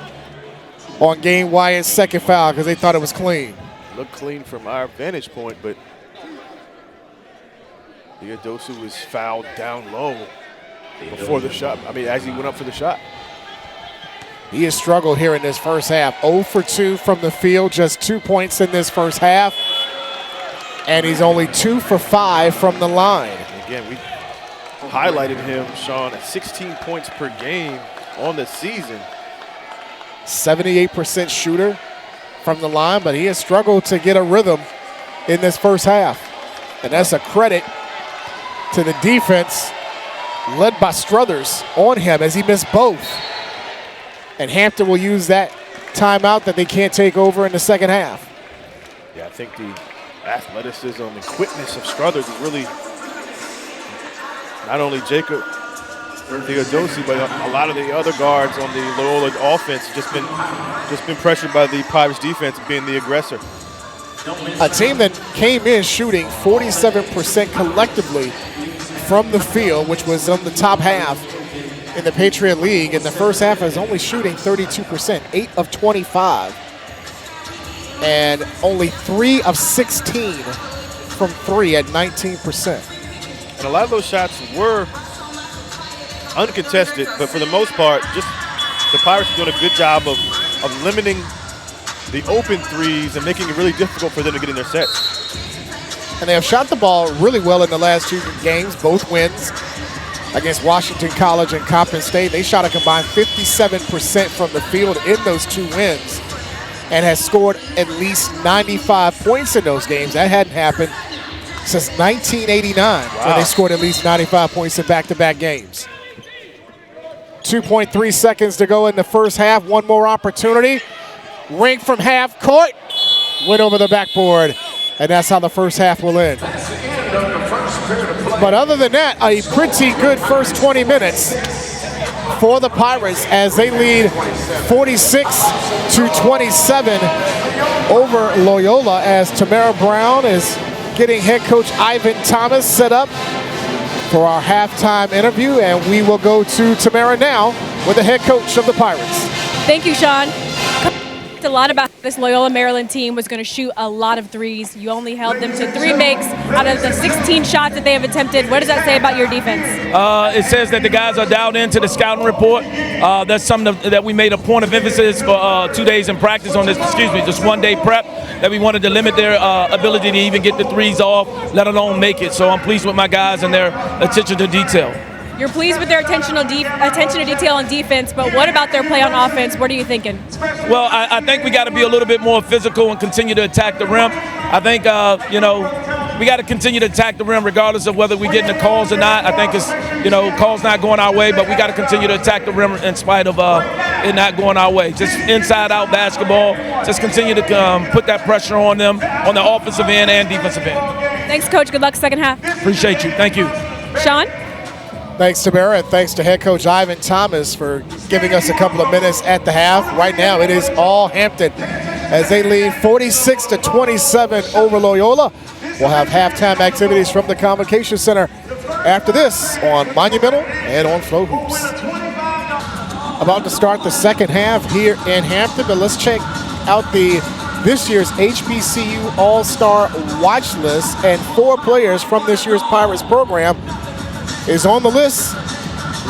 on Gaines Wyatt's second foul because they thought it was clean. Looked clean from our vantage point, but Theodosio was fouled down low before the shot. I mean, as he went up for the shot. He has struggled here in this first half. 0 for 2 from the field, just 2 points in this first half. And he's only 2 for 5 from the line. And again, we highlighted him, Sean, at 16 points per game on the season. 78% shooter from the line, but he has struggled to get a rhythm in this first half. And that's a credit to the defense led by Struthers on him as he missed both. And Hampton will use that timeout that they can't take over in the second half. Yeah, I think the athleticism and quickness of Struthers is really not only Jacob Theodosio, but a lot of the other guards on the Loyola offense just been pressured by the Pirates defense being the aggressor. A team that came in shooting 47% collectively from the field, which was on the top half in the Patriot League. In the first half is only shooting 32%, 8 of 25. And only 3 of 16 from 3 at 19%. And a lot of those shots were uncontested, but for the most part, just the Pirates are doing a good job of limiting the open threes and making it really difficult for them to get in their sets. And they have shot the ball really well in the last 2 games, both wins against Washington College and Coppin State. They shot a combined 57% from the field in those 2 wins and has scored at least 95 points in those games. That hadn't happened since 1989 when they scored at least 95 points in back-to-back games. 2.3 seconds to go in the first half. One more opportunity. Ring from half court. Went over the backboard. And that's how the first half will end. But other than that, a pretty good first 20 minutes for the Pirates as they lead 46-27 over Loyola as Tamara Brown is getting head coach Ivan Thomas set up for our halftime interview. And we will go to Tamara now with the head coach of the Pirates. Thank you, Sean. A lot about this Loyola Maryland team was going to shoot a lot of threes. You only held them to 3 makes out of the 16 shots that they have attempted. What does that say about your defense? It says that the guys are dialed into the scouting report. That's something that we made a point of emphasis for 2 days in practice on this, just 1 day prep, that we wanted to limit their ability to even get the threes off, let alone make it. So I'm pleased with my guys and their attention to detail. You're pleased with their attention to detail on defense, but what about their play on offense? What are you thinking? Well, I think we got to be a little bit more physical and continue to attack the rim. I think, we got to continue to attack the rim regardless of whether we get the calls or not. I think it's, calls not going our way, but we got to continue to attack the rim in spite of it not going our way. Just inside-out basketball. Just continue to put that pressure on them on the offensive end and defensive end. Thanks, Coach. Good luck second half. Appreciate you. Thank you. Sean? Thanks, Tamara, and thanks to head coach Ivan Thomas for giving us a couple of minutes at the half. Right now, it is all Hampton as they lead 46-27 over Loyola. We'll have halftime activities from the Convocation Center after this on Monumental and on Flow Hoops. About to start the second half here in Hampton, but let's check out this year's HBCU All-Star watch list, and 4 players from this year's Pirates program is on the list,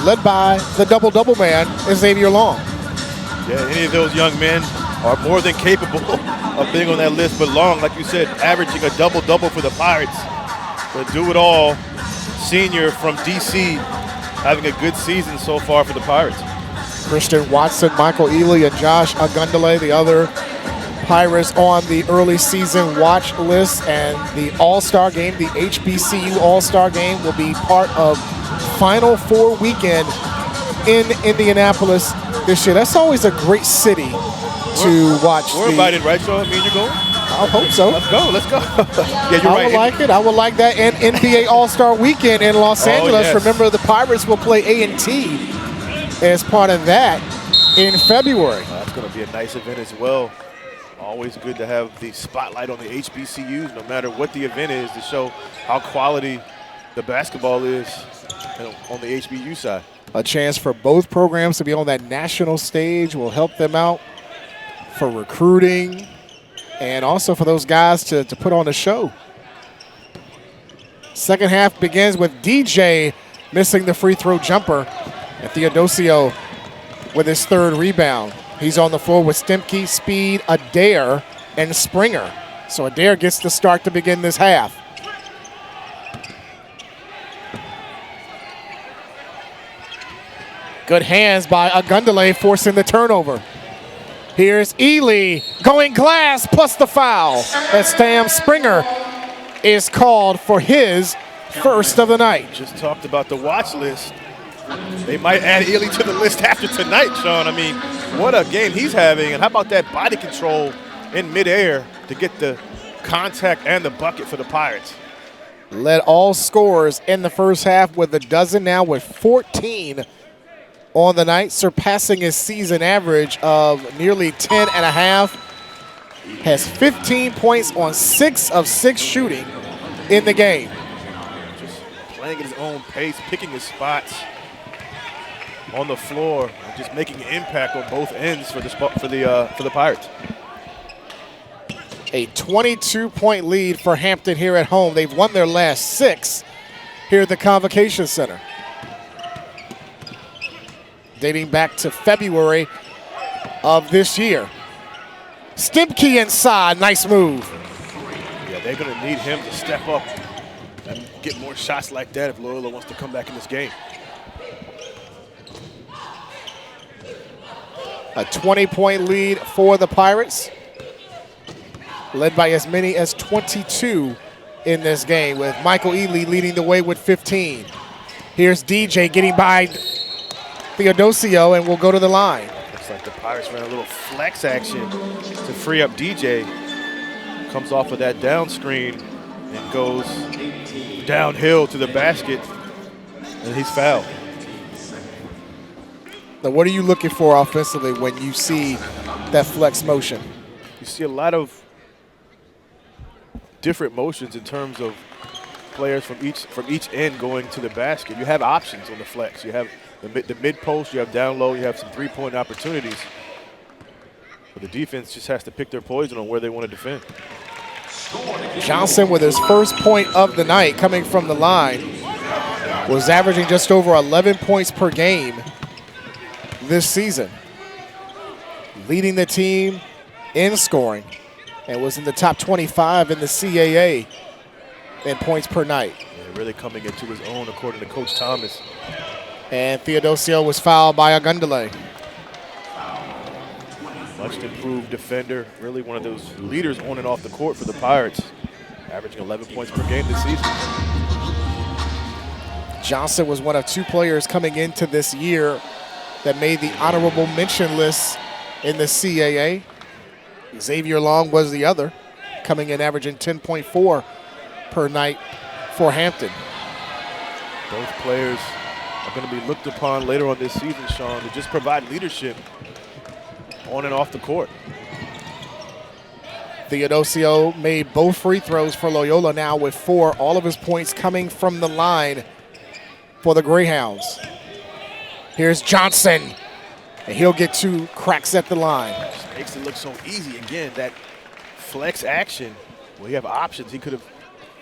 led by the double-double man, Xavier Long. Yeah, any of those young men are more than capable of being on that list, but Long, like you said, averaging a double-double for the Pirates. The do-it-all senior from D.C. having a good season so far for the Pirates. Christian Watson, Michael Ealy, and Josh Agundale, the other Pirates on the early season watch list. And the All-Star game, the HBCU All-Star game, will be part of Final Four weekend in Indianapolis this year. That's always a great city to watch. We're invited, right, Sean? Me and you going? I hope so. Let's go. Yeah, you're right. I would like it. I would like that. And NBA All-Star weekend in Los Angeles. Yes. Remember, the Pirates will play A&T as part of that in February. That's going to be a nice event as well. Always good to have the spotlight on the HBCUs, no matter what the event is, to show how quality the basketball is on the HBU side. A chance for both programs to be on that national stage will help them out for recruiting and also for those guys to put on a show. Second half begins with DJ missing the free throw jumper, and Theodosio with his 3rd rebound. He's on the floor with Stemke, Speed, Adair, and Springer. So Adair gets the start to begin this half. Good hands by Agundale forcing the turnover. Here's Ely going glass plus the foul as Sam Springer is called for his first of the night. Just talked about the watch list. They might add Ely to the list after tonight, Sean. I mean, what a game he's having. And how about that body control in midair to get the contact and the bucket for the Pirates? Led all scorers in the first half with a dozen, now with 14 on the night, surpassing his season average of nearly 10 and a half. Has 15 points on 6 of 6 shooting in the game. Just playing at his own pace, picking his spots on the floor, and just making an impact on both ends for the Pirates. A 22-point lead for Hampton here at home. They've won their last 6 here at the Convocation Center, dating back to February of this year. Stimke inside, nice move. Yeah, they're going to need him to step up and get more shots like that if Loyola wants to come back in this game. A 20-point lead for the Pirates, led by as many as 22 in this game, with Michael Ely leading the way with 15. Here's DJ getting by Theodosio and will go to the line. Looks like the Pirates ran a little flex action to free up DJ. Comes off of that down screen and goes downhill to the basket, and he's fouled. Now, what are you looking for offensively when you see that flex motion? You see a lot of different motions in terms of players from each end going to the basket. You have options on the flex. You have the mid post, you have down low, you have some three-point opportunities. But the defense just has to pick their poison on where they want to defend. Johnson with his first point of the night coming from the line was averaging just over 11 points per game this season, leading the team in scoring, and was in the top 25 in the CAA in points per night. Yeah, really coming into his own according to Coach Thomas. And Theodosio was fouled by Agundale. Much improved defender, really one of those leaders on and off the court for the Pirates, averaging 11 points per game this season. Johnson was one of 2 players coming into this year that made the honorable mention list in the CAA. Xavier Long was the other, coming in averaging 10.4 per night for Hampton. Both players are going to be looked upon later on this season, Sean, to just provide leadership on and off the court. Theodosio made both free throws for Loyola now with 4, all of his points coming from the line for the Greyhounds. Here's Johnson, and he'll get 2 cracks at the line. Just makes it look so easy. Again, that flex action, well, you have options. He could have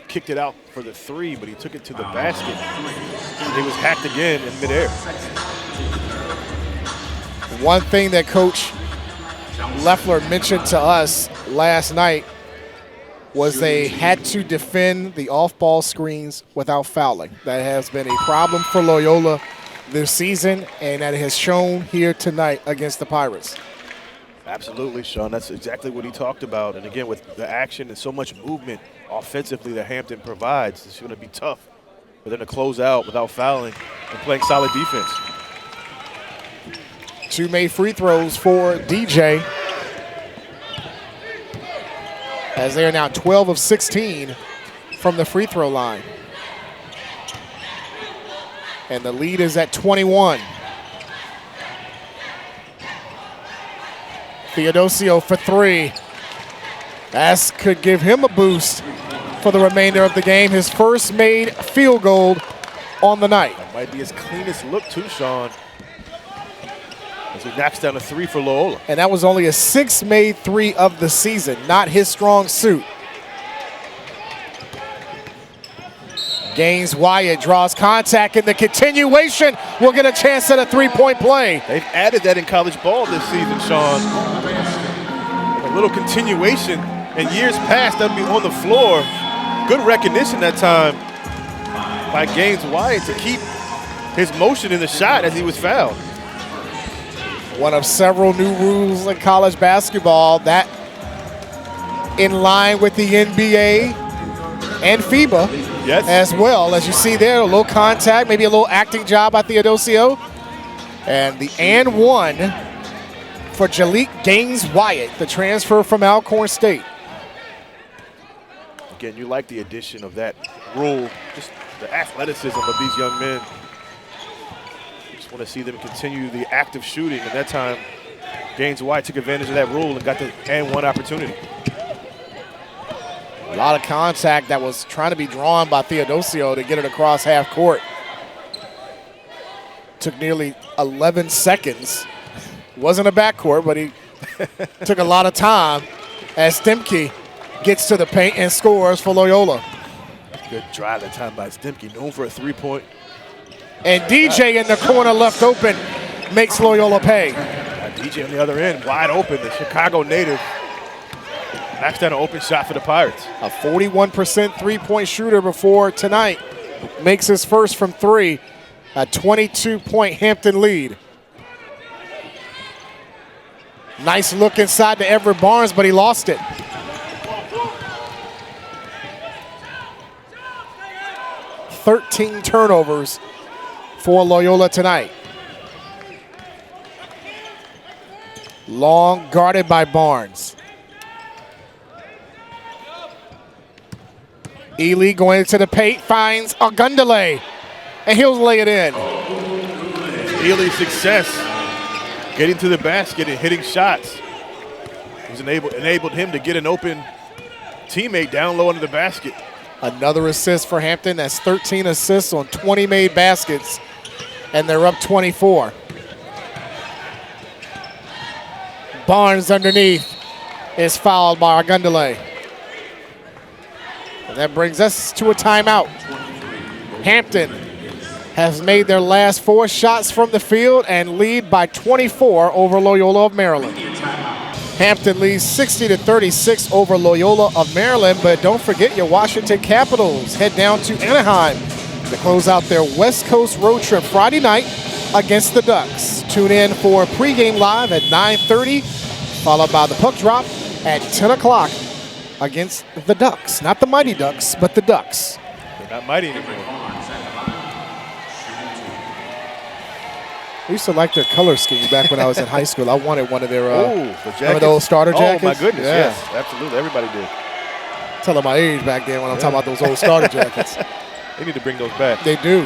kicked it out for the 3, but he took it to the basket. And he was hacked again in midair. One thing that Coach Leffler mentioned to us last night was they had to defend the off-ball screens without fouling. That has been a problem for Loyola this season, and that has shown here tonight against the Pirates. Absolutely, Sean. That's exactly what he talked about. And again, with the action and so much movement offensively that Hampton provides, it's going to be tough for them to close out without fouling and playing solid defense. 2 made free throws for DJ, as they are now 12 of 16 from the free throw line. And the lead is at 21. Theodosio for 3. That could give him a boost for the remainder of the game. His first made field goal on the night. That might be his cleanest look too, Sean, as he knocks down a 3 for Loyola. And that was only a 6th made 3 of the season, not his strong suit. Gaines Wyatt draws contact, and the continuation will get a chance at a 3-point play. They've added that in college ball this season, Sean. A little continuation. In years past, that would be on the floor. Good recognition that time by Gaines Wyatt to keep his motion in the shot as he was fouled. One of several new rules in college basketball that in line with the NBA and FIBA. Yes. As well. As you see there, a little contact, maybe a little acting job by Theodosio. And the and 1 for Jalik Gaines Wyatt, the transfer from Alcorn State. Again, you like the addition of that rule, just the athleticism of these young men. Just want to see them continue the active shooting. And that time, Gaines Wyatt took advantage of that rule and got the and 1 opportunity. A lot of contact that was trying to be drawn by Theodosio to get it across half court. Took nearly 11 seconds. Wasn't a backcourt, but he took a lot of time as Stimke gets to the paint and scores for Loyola. Good drive that time by Stemke, known for a three-point. And DJ in the corner left open makes Loyola pay. DJ on the other end, wide open. The Chicago native knocks down an open shot for the Pirates. A 41% three-point shooter before tonight. Makes his first from three. A 22-point Hampton lead. Nice look inside to Everett Barnes, but he lost it. "13 turnovers for Loyola tonight. Long guarded by Barnes. Ely going into the paint, finds Ogundele, and he'll lay it in. Ely's success getting to the basket and hitting shots was enabled him to get an open teammate down low under the basket. Another assist for Hampton. That's 13 assists on 20 made baskets, and they're up 24. Barnes underneath is fouled by Ogundele. And that brings us to a timeout. Hampton has made their last 4 shots from the field and lead by 24 over Loyola of Maryland. Hampton leads 60-36 over Loyola of Maryland, but don't forget your Washington Capitals head down to Anaheim to close out their West Coast road trip Friday night against the Ducks. Tune in for pregame live at 9:30, followed by the puck drop at 10 o'clock against the Ducks. Not the Mighty Ducks, but the Ducks. They're not mighty anymore. I used to like their color scheme back when I was in high school. I wanted one of their the old starter jackets. Oh, my goodness, yeah. yes, absolutely. Everybody did. Telling my age back then when I'm talking about those old starter jackets. They need to bring those back. They do.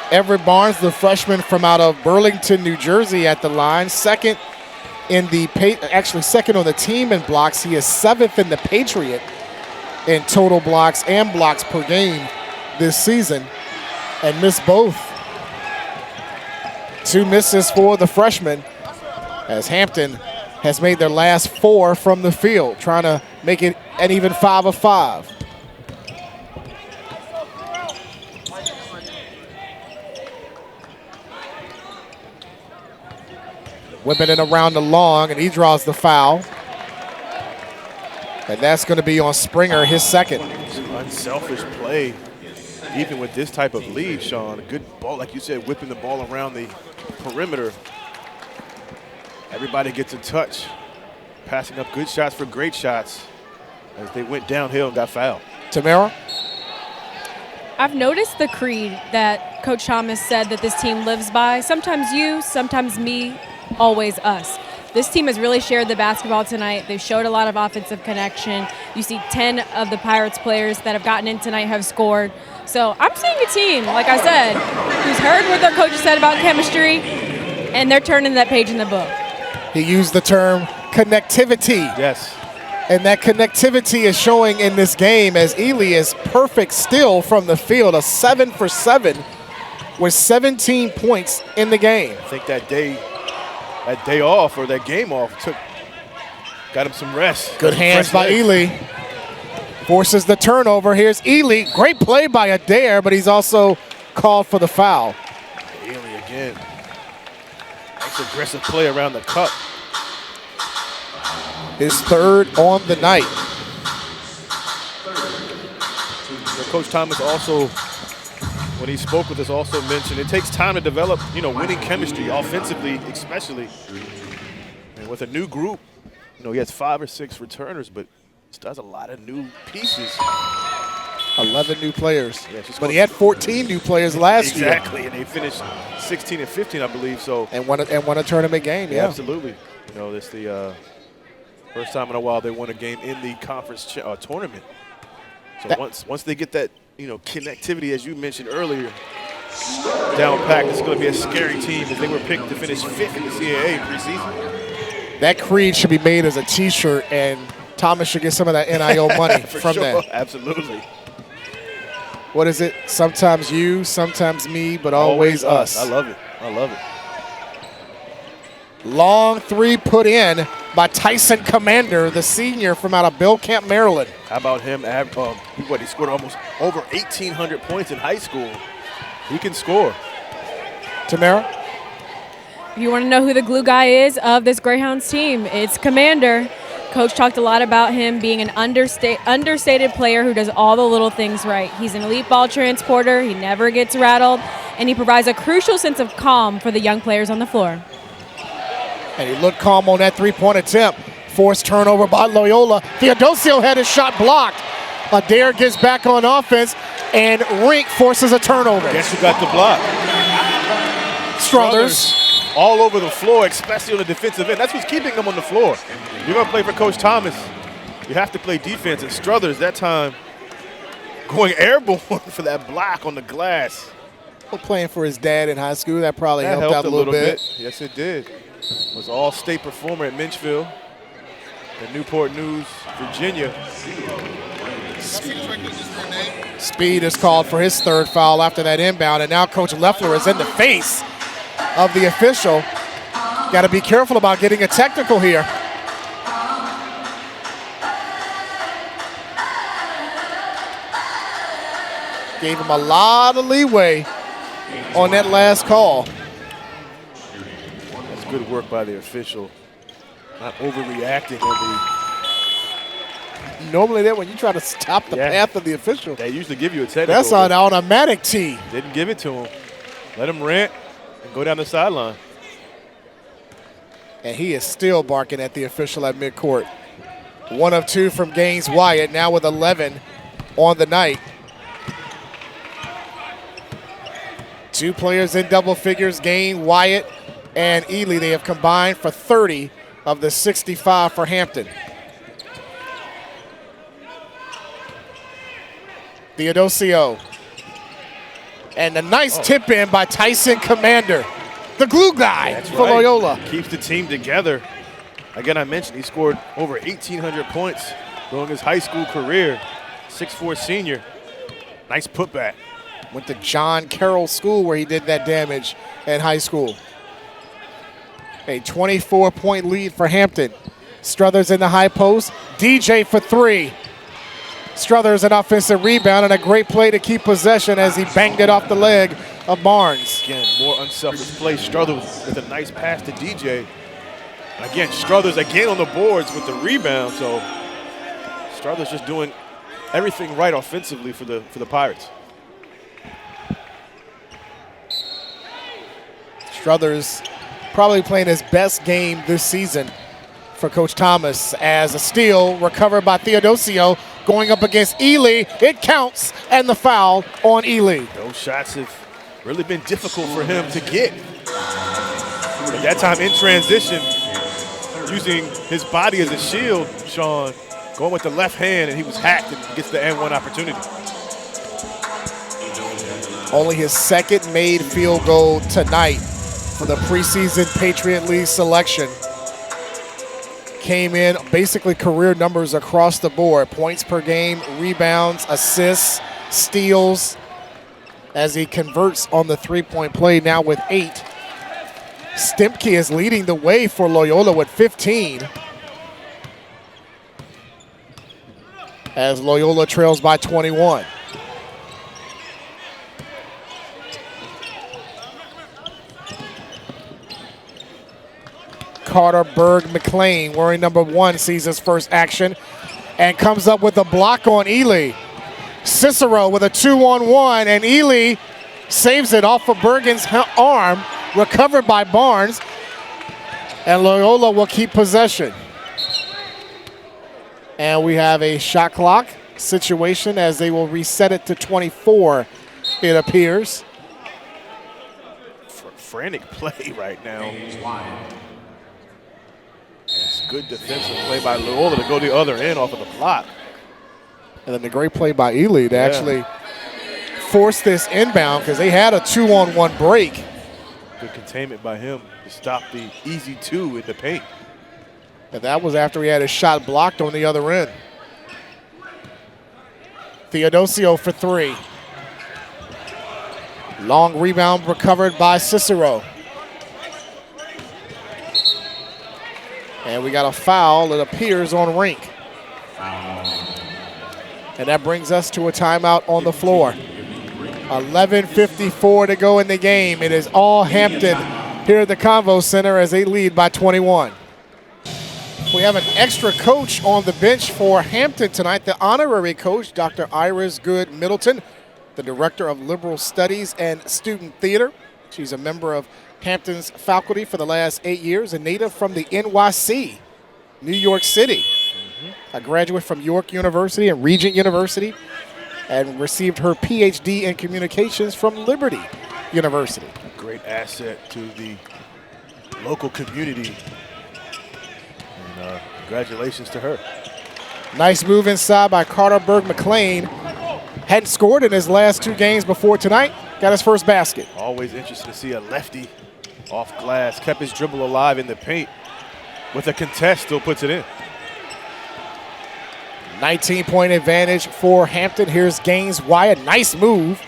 Everett Barnes, the freshman from out of Burlington, New Jersey, at the line. Second on the team in blocks. He is 7th in the Patriot in total blocks and blocks per game this season, and missed both. 2 misses for the freshman, as Hampton has made their last 4 from the field, trying to make it an even 5 of 5. Whipping it around the long, and he draws the foul. And that's going to be on Springer, his second. Unselfish play, even with this type of lead, Sean. A good ball, like you said, whipping the ball around the perimeter. Everybody gets a touch, passing up good shots for great shots as they went downhill and got fouled. Tamara? I've noticed the creed that Coach Thomas said that this team lives by. Sometimes you, sometimes me, always us. This team has really shared the basketball tonight. They've showed a lot of offensive connection. You see 10 of the Pirates players that have gotten in tonight have scored. So I'm seeing a team, like I said, who's heard what their coaches said about chemistry, and they're turning that page in the book. He used the term connectivity. Yes. And that connectivity is showing in this game, as Ely is perfect still from the field, a 7 for 7 with 17 points in the game. I think that day off, or that game off, got him some rest. Good hands by Ely. Forces the turnover. Here's Ely. Great play by Adair, but he's also called for the foul. Ely again. Nice aggressive play around the cup. His third on the night. Coach Thomas also, when he spoke with us, also mentioned it takes time to develop, winning chemistry, offensively especially. And with a new group, he has 5 or 6 returners, but does a lot of new pieces. 11 new players. Yeah, but he had 14 new players last year. Exactly, and they finished 16 and 15, I believe. So and won a tournament game. Yeah, absolutely. This the first time in a while they won a game in the conference tournament. So once they get that connectivity, as you mentioned earlier, down packed, it's going to be a scary team, as they were picked to finish 5th in the CAA preseason. That creed should be made as a T-shirt, and Thomas should get some of that NIL money from that. Absolutely. What is it? Sometimes you, sometimes me, but always us. I love it. I love it. Long three put in by Tyson Commander, the senior from out of Belcamp, Maryland. How about him? He scored almost over 1,800 points in high school. He can score. Tamara? You want to know who the glue guy is of this Greyhounds team? It's Commander. Coach talked a lot about him being an understated player who does all the little things right. He's an elite ball transporter. He never gets rattled, and he provides a crucial sense of calm for the young players on the floor. And he looked calm on that three-point attempt. Forced turnover by Loyola. Theodosio had his shot blocked. Adair gets back on offense, and Rink forces a turnover. Guess who got the block? Struthers. All over the floor, especially on the defensive end. That's what's keeping them on the floor. You're going to play for Coach Thomas. You have to play defense. And Struthers, that time, going airborne for that block on the glass. Well, playing for his dad in high school, that probably helped out a little bit. Yes, it did. Was all-state performer at Minchville, at Newport News, Virginia. Speed is called for his third foul after that inbound, and now Coach Leffler is in the face of the official. Got to be careful about getting a technical here. Gave him a lot of leeway on that last call. That's good work by the official. Not overreacting on Normally that when you try to stop the path of the official, they usually give you a technical. that's an automatic tee. Didn't give it to him. Let him rant and go down the sideline. And he is still barking at the official at midcourt. 1 of 2 from Gaines Wyatt, now with 11 on the night. 2 players in double figures, Gaines, Wyatt, and Ely. They have combined for 30 of the 65 for Hampton. Theodosio. And a nice tip in by Tyson Commander, the glue guy for Loyola. Keeps the team together. Again, I mentioned he scored over 1,800 points during his high school career. 6'4" senior. Nice putback. Went to John Carroll School where he did that damage in high school. A 24-point lead for Hampton. Struthers in the high post. DJ for 3. Struthers an offensive rebound and a great play to keep possession as he banged it off the leg of Barnes. Again, more unselfish play. Struthers with a nice pass to DJ. And again, Struthers again on the boards with the rebound. So Struthers just doing everything right offensively for the Pirates. Struthers probably playing his best game this season for Coach Thomas as a steal recovered by Theodosio going up against Ely. It counts, and the foul on Ely. Those shots have really been difficult for him to get. At that time in transition, using his body as a shield, Sean, going with the left hand, and he was hacked and gets the N1 opportunity. Only his second made field goal tonight for the preseason Patriot League selection. Came in basically career numbers across the board. Points per game, rebounds, assists, steals, as he converts on the three-point play now with 8. Stemke is leading the way for Loyola with 15. As Loyola trails by 21. Carter Berg McLean, wearing number 1, sees his first action and comes up with a block on Ely. Cicero with a 2-on-1, and Ely saves it off of Bergen's arm, recovered by Barnes, and Loyola will keep possession. And we have a shot clock situation as they will reset it to 24, it appears. Frantic play right now. It's good defensive play by Loyola to go the other end off of the block. And then the great play by Ely to actually force this inbound because they had a 2-on-1 break. Good containment by him to stop the easy 2 in the paint. And that was after he had his shot blocked on the other end. Theodosio for 3. Long rebound recovered by Cicero. And we got a foul, it appears, on Rink. And that brings us to a timeout on the floor. 11:54 to go in the game. It is all Hampton here at the Convo Center as they lead by 21. We have an extra coach on the bench for Hampton tonight, the honorary coach, Dr. Iris Good Middleton, the Director of Liberal Studies and Student Theater. She's a member of Hampton's faculty for the last 8 years, a native from the NYC, New York City. A graduate from York University and Regent University, and received her PhD in communications from Liberty University. A great asset to the local community. And congratulations to her. Nice move inside by Carter Berg McLean. Hadn't scored in his last 2 games before tonight. Got his first basket. Always interested to see a lefty off glass. Kept his dribble alive in the paint. With a contest, still puts it in. 19-point advantage for Hampton. Here's Gaines Wyatt. Nice move.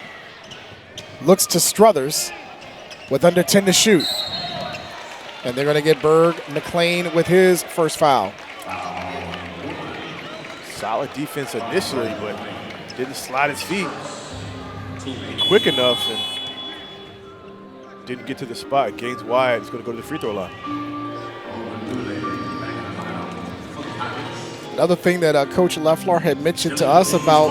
Looks to Struthers with under 10 to shoot. And they're going to get Berg McLean with his first foul. Solid defense initially, but didn't slide his feet quick enough and didn't get to the spot. Gaines Wyatt is going to go to the free throw line. Another thing that Coach Leffler had mentioned to us about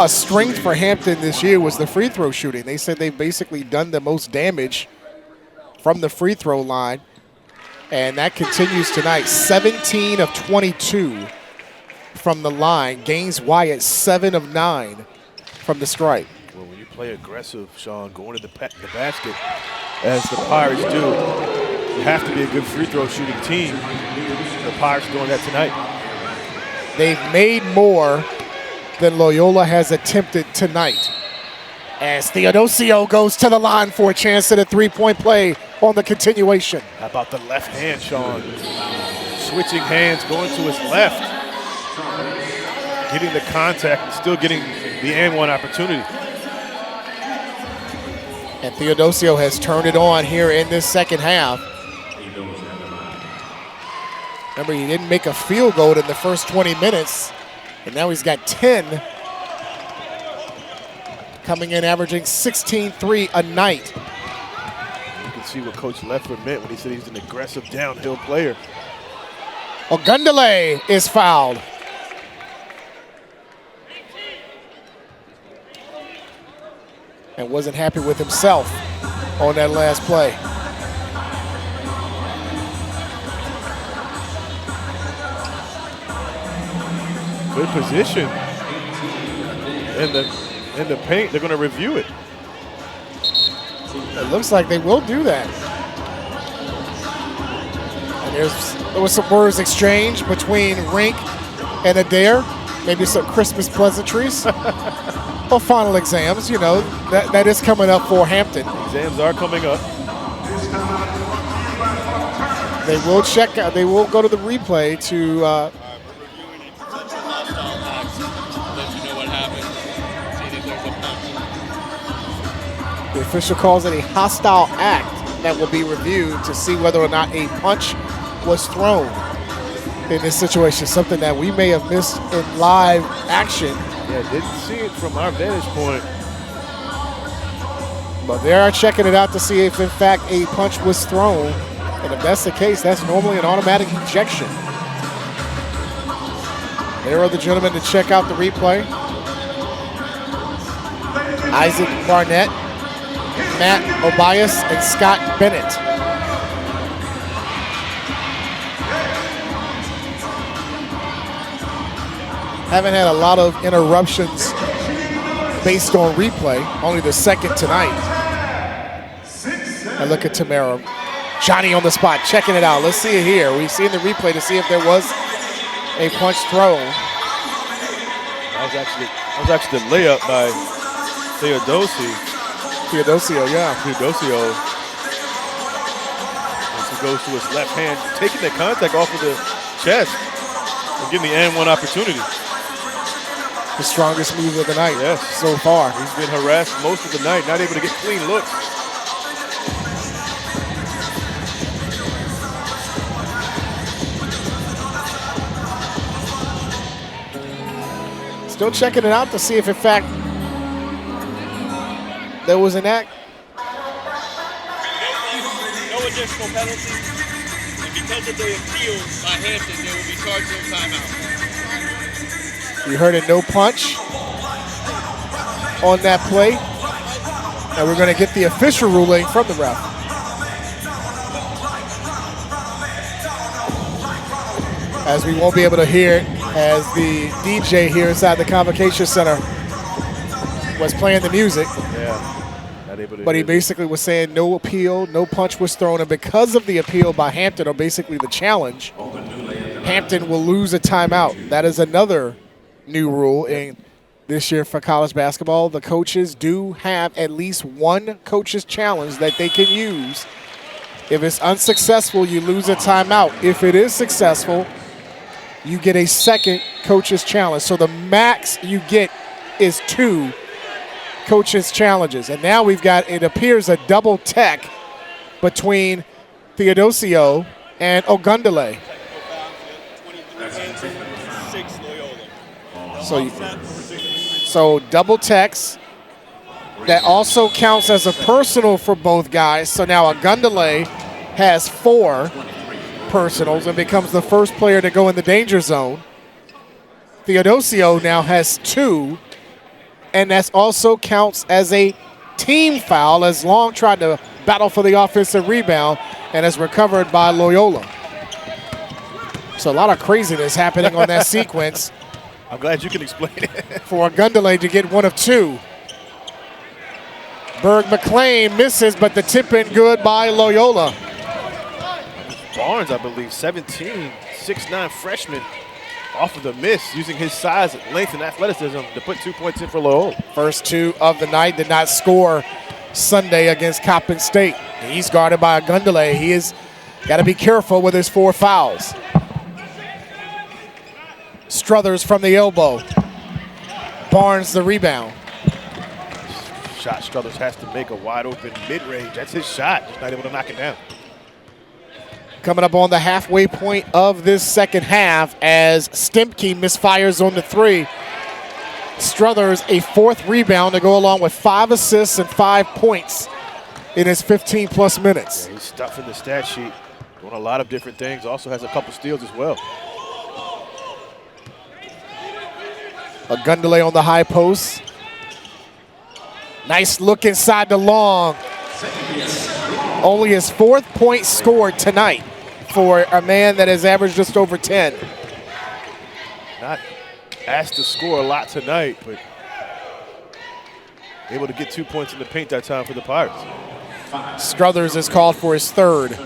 a strength for Hampton this year was the free throw shooting. They said they've basically done the most damage from the free throw line, and that continues tonight. 17 of 22 from the line. Gaines Wyatt 7 of 9 from the stripe. Well, when you play aggressive, Sean, going to the basket, as the Pirates do, you have to be a good free throw shooting team. The Pirates doing that tonight. They've made more than Loyola has attempted tonight. As Theodosio goes to the line for a chance at a three-point play on the continuation. How about the left hand, Sean? Switching hands, going to his left. Getting the contact, still getting the and one opportunity. And Theodosio has turned it on here in this second half. Remember, he didn't make a field goal in the first 20 minutes, and now he's got 10. Coming in, averaging 16-3 a night. You can see what Coach Leffler meant when he said he's an aggressive downhill player. Ogundele is fouled. And wasn't happy with himself on that last play. Good position in the paint. They're going to review it. It looks like they will do that. And there was some words exchanged between Rink and Adair. Maybe some Christmas pleasantries. Or final exams, you know, that is coming up for Hampton. Exams are coming up. They will check out, they will go to the replay to the official calls it a hostile act that will be reviewed to see whether or not a punch was thrown in this situation, something that we may have missed in live action. Yeah, didn't see it from our vantage point. But they are checking it out to see if, in fact, a punch was thrown. And if that's the case, that's normally an automatic ejection. There are the gentlemen to check out the replay. Isaac Barnett, Matt Obias, and Scott Bennett. Haven't had a lot of interruptions based on replay, only the second tonight. And look at Tamara. Johnny on the spot, checking it out. Let's see it here. We've seen the replay to see if there was a punch thrown. That was actually the layup by Theodosio, yeah. Theodosio. As he goes to his left hand, taking the contact off of the chest and getting the and one opportunity. The strongest move of the night, yes, so far. He's been harassed most of the night, not able to get clean looks. Still checking it out to see if, in fact, there was an act. No additional penalty. And because of the appeal by Hampton, they will be charged with timeout. You heard a no punch on that play. And we're going to get the official ruling from the ref. As we won't be able to hear it, as the DJ here inside the Convocation Center was playing the music. Yeah. Not able to But he hear it. basically was saying no appeal, no punch was thrown. And because of the appeal by Hampton, or basically the challenge, Hampton will lose a timeout. That is another new rule in this year for college basketball. The coaches do have at least one coach's challenge that they can use. If it's unsuccessful, you lose a timeout. If it is successful, you get a second coach's challenge. So the max you get is 2 coaches' challenges. And now we've got, it appears, a double tech between Theodosio and Ogundele. So double techs. That also counts as a personal for both guys. So now Ogundele has 4 personals and becomes the first player to go in the danger zone. Theodosio now has 2, and that also counts as a team foul, as Long tried to battle for the offensive rebound and is recovered by Loyola. So a lot of craziness happening on that sequence. I'm glad you can explain it. For Ogundele to get 1 of 2. Berg McLean misses, but the tip in good by Loyola. Barnes, I believe, 17, 6'9" freshman, off of the miss, using his size, length, and athleticism to put 2 points in for Loyola. First 2 of the night, did not score Sunday against Coppin State. He's guarded by Ogundele. He has got to be careful with his 4 fouls. Struthers from the elbow. Barnes the rebound. Shot Struthers has to make a wide open mid-range. That's his shot, just not able to knock it down. Coming up on the halfway point of this second half as Stemke misfires on the 3. Struthers a 4th rebound to go along with 5 assists and 5 points in his 15-plus minutes. Yeah, he's stuffing the stat sheet, doing a lot of different things. Also has a couple steals as well. Ogundele on the high post. Nice look inside the Long. Only his 4th point scored tonight for a man that has averaged just over 10. Not asked to score a lot tonight, but able to get 2 points in the paint that time for the Pirates. Struthers is called for his 3rd.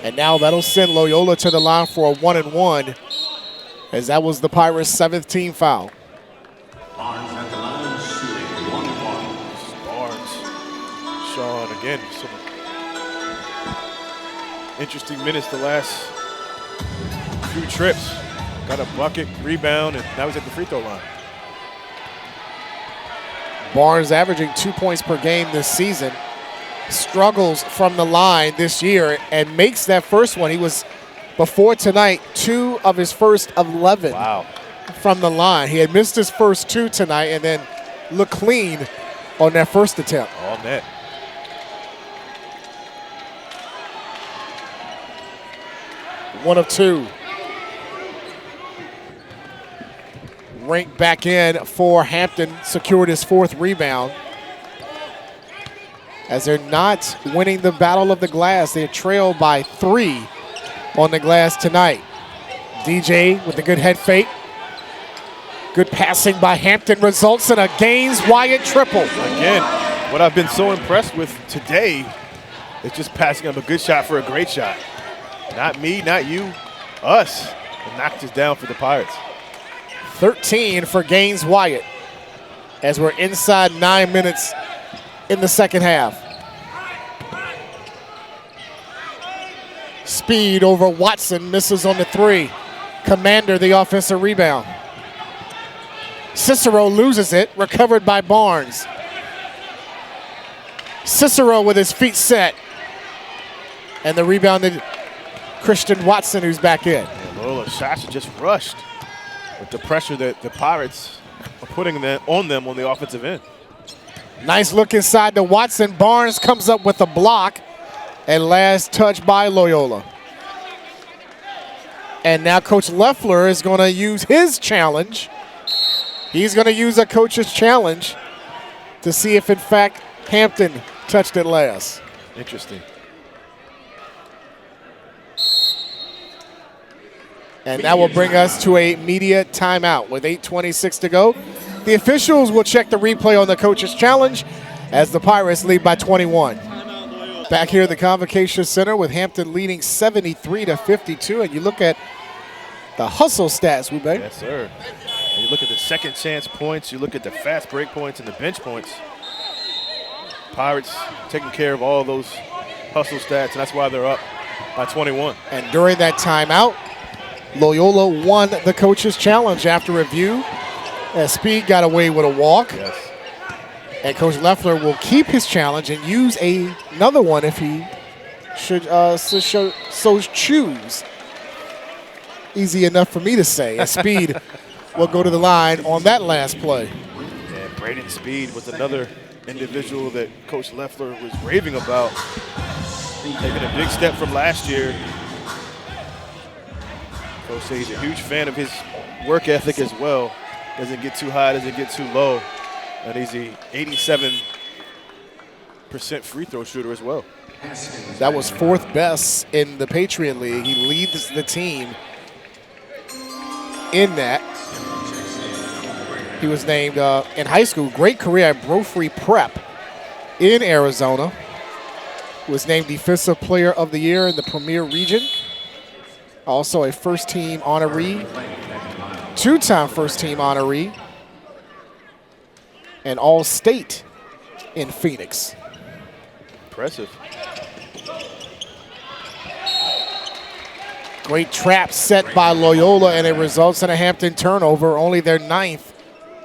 And now that'll send Loyola to the line for a 1-and-1, as that was the Pirates' 7th team foul. Barnes, Sean, again, some interesting minutes the last few trips. Got a bucket, rebound, and now he's at the free throw line. Barnes averaging 2 points per game this season. Struggles from the line this year and makes that first one. He was, before tonight, 2 of his first 11 from the line. He had missed his first 2 tonight and then looked clean on that first attempt. All net. One of 2. Rink back in for Hampton, secured his 4th rebound. As they're not winning the battle of the glass, they're trailed by 3 on the glass tonight. DJ with a good head fake. Good passing by Hampton results in a Gaines-Wyatt triple. Again, what I've been so impressed with today is just passing him a good shot for a great shot. Not me, not you, us. And knocked us down for the Pirates. 13 for Gaines-Wyatt as we're inside 9 minutes in the second half. Speed over Watson, misses on the 3. Commander the offensive rebound. Cicero loses it, recovered by Barnes. Cicero with his feet set. And the rebounded Christian Watson, who's back in. Loyola shots are just rushed. with the pressure that the Pirates are putting on them on the offensive end. Nice look inside to Watson. Barnes comes up with a block. And last touch by Loyola. And now Coach Leffler is going to use his challenge. He's going to use a coach's challenge to see if, in fact, Hampton touched it last. Interesting. And that will bring us to a media timeout with 8:26 to go. The officials will check the replay on the coach's challenge as the Pirates lead by 21. Back here at the Convocation Center with Hampton leading 73-52. And you look at the hustle stats, Woube. Yes, sir. And you look at the second chance points, you look at the fast break points and the bench points. Pirates taking care of all those hustle stats, and that's why they're up by 21. And during that timeout, Loyola won the coach's challenge after review as Speed got away with a walk. Yes. And Coach Leffler will keep his challenge and use another one if he should so choose. Easy enough for me to say. And Speed will go to the line on that last play. And Braden Speed was another individual that Coach Leffler was raving about. Taking a big step from last year. Coach says he's a huge fan of his work ethic as well. Doesn't get too high, doesn't get too low. And he's a 87% free throw shooter as well. That was fourth best in the Patriot League. He leads the team in that. He was named in high school, great career at Brophy Prep in Arizona. Was named Defensive Player of the Year in the Premier Region. Also a first-team honoree, two-time first-team honoree, and All-State in Phoenix. Impressive. Great trap set by Loyola, and it results in a Hampton turnover, only their 9th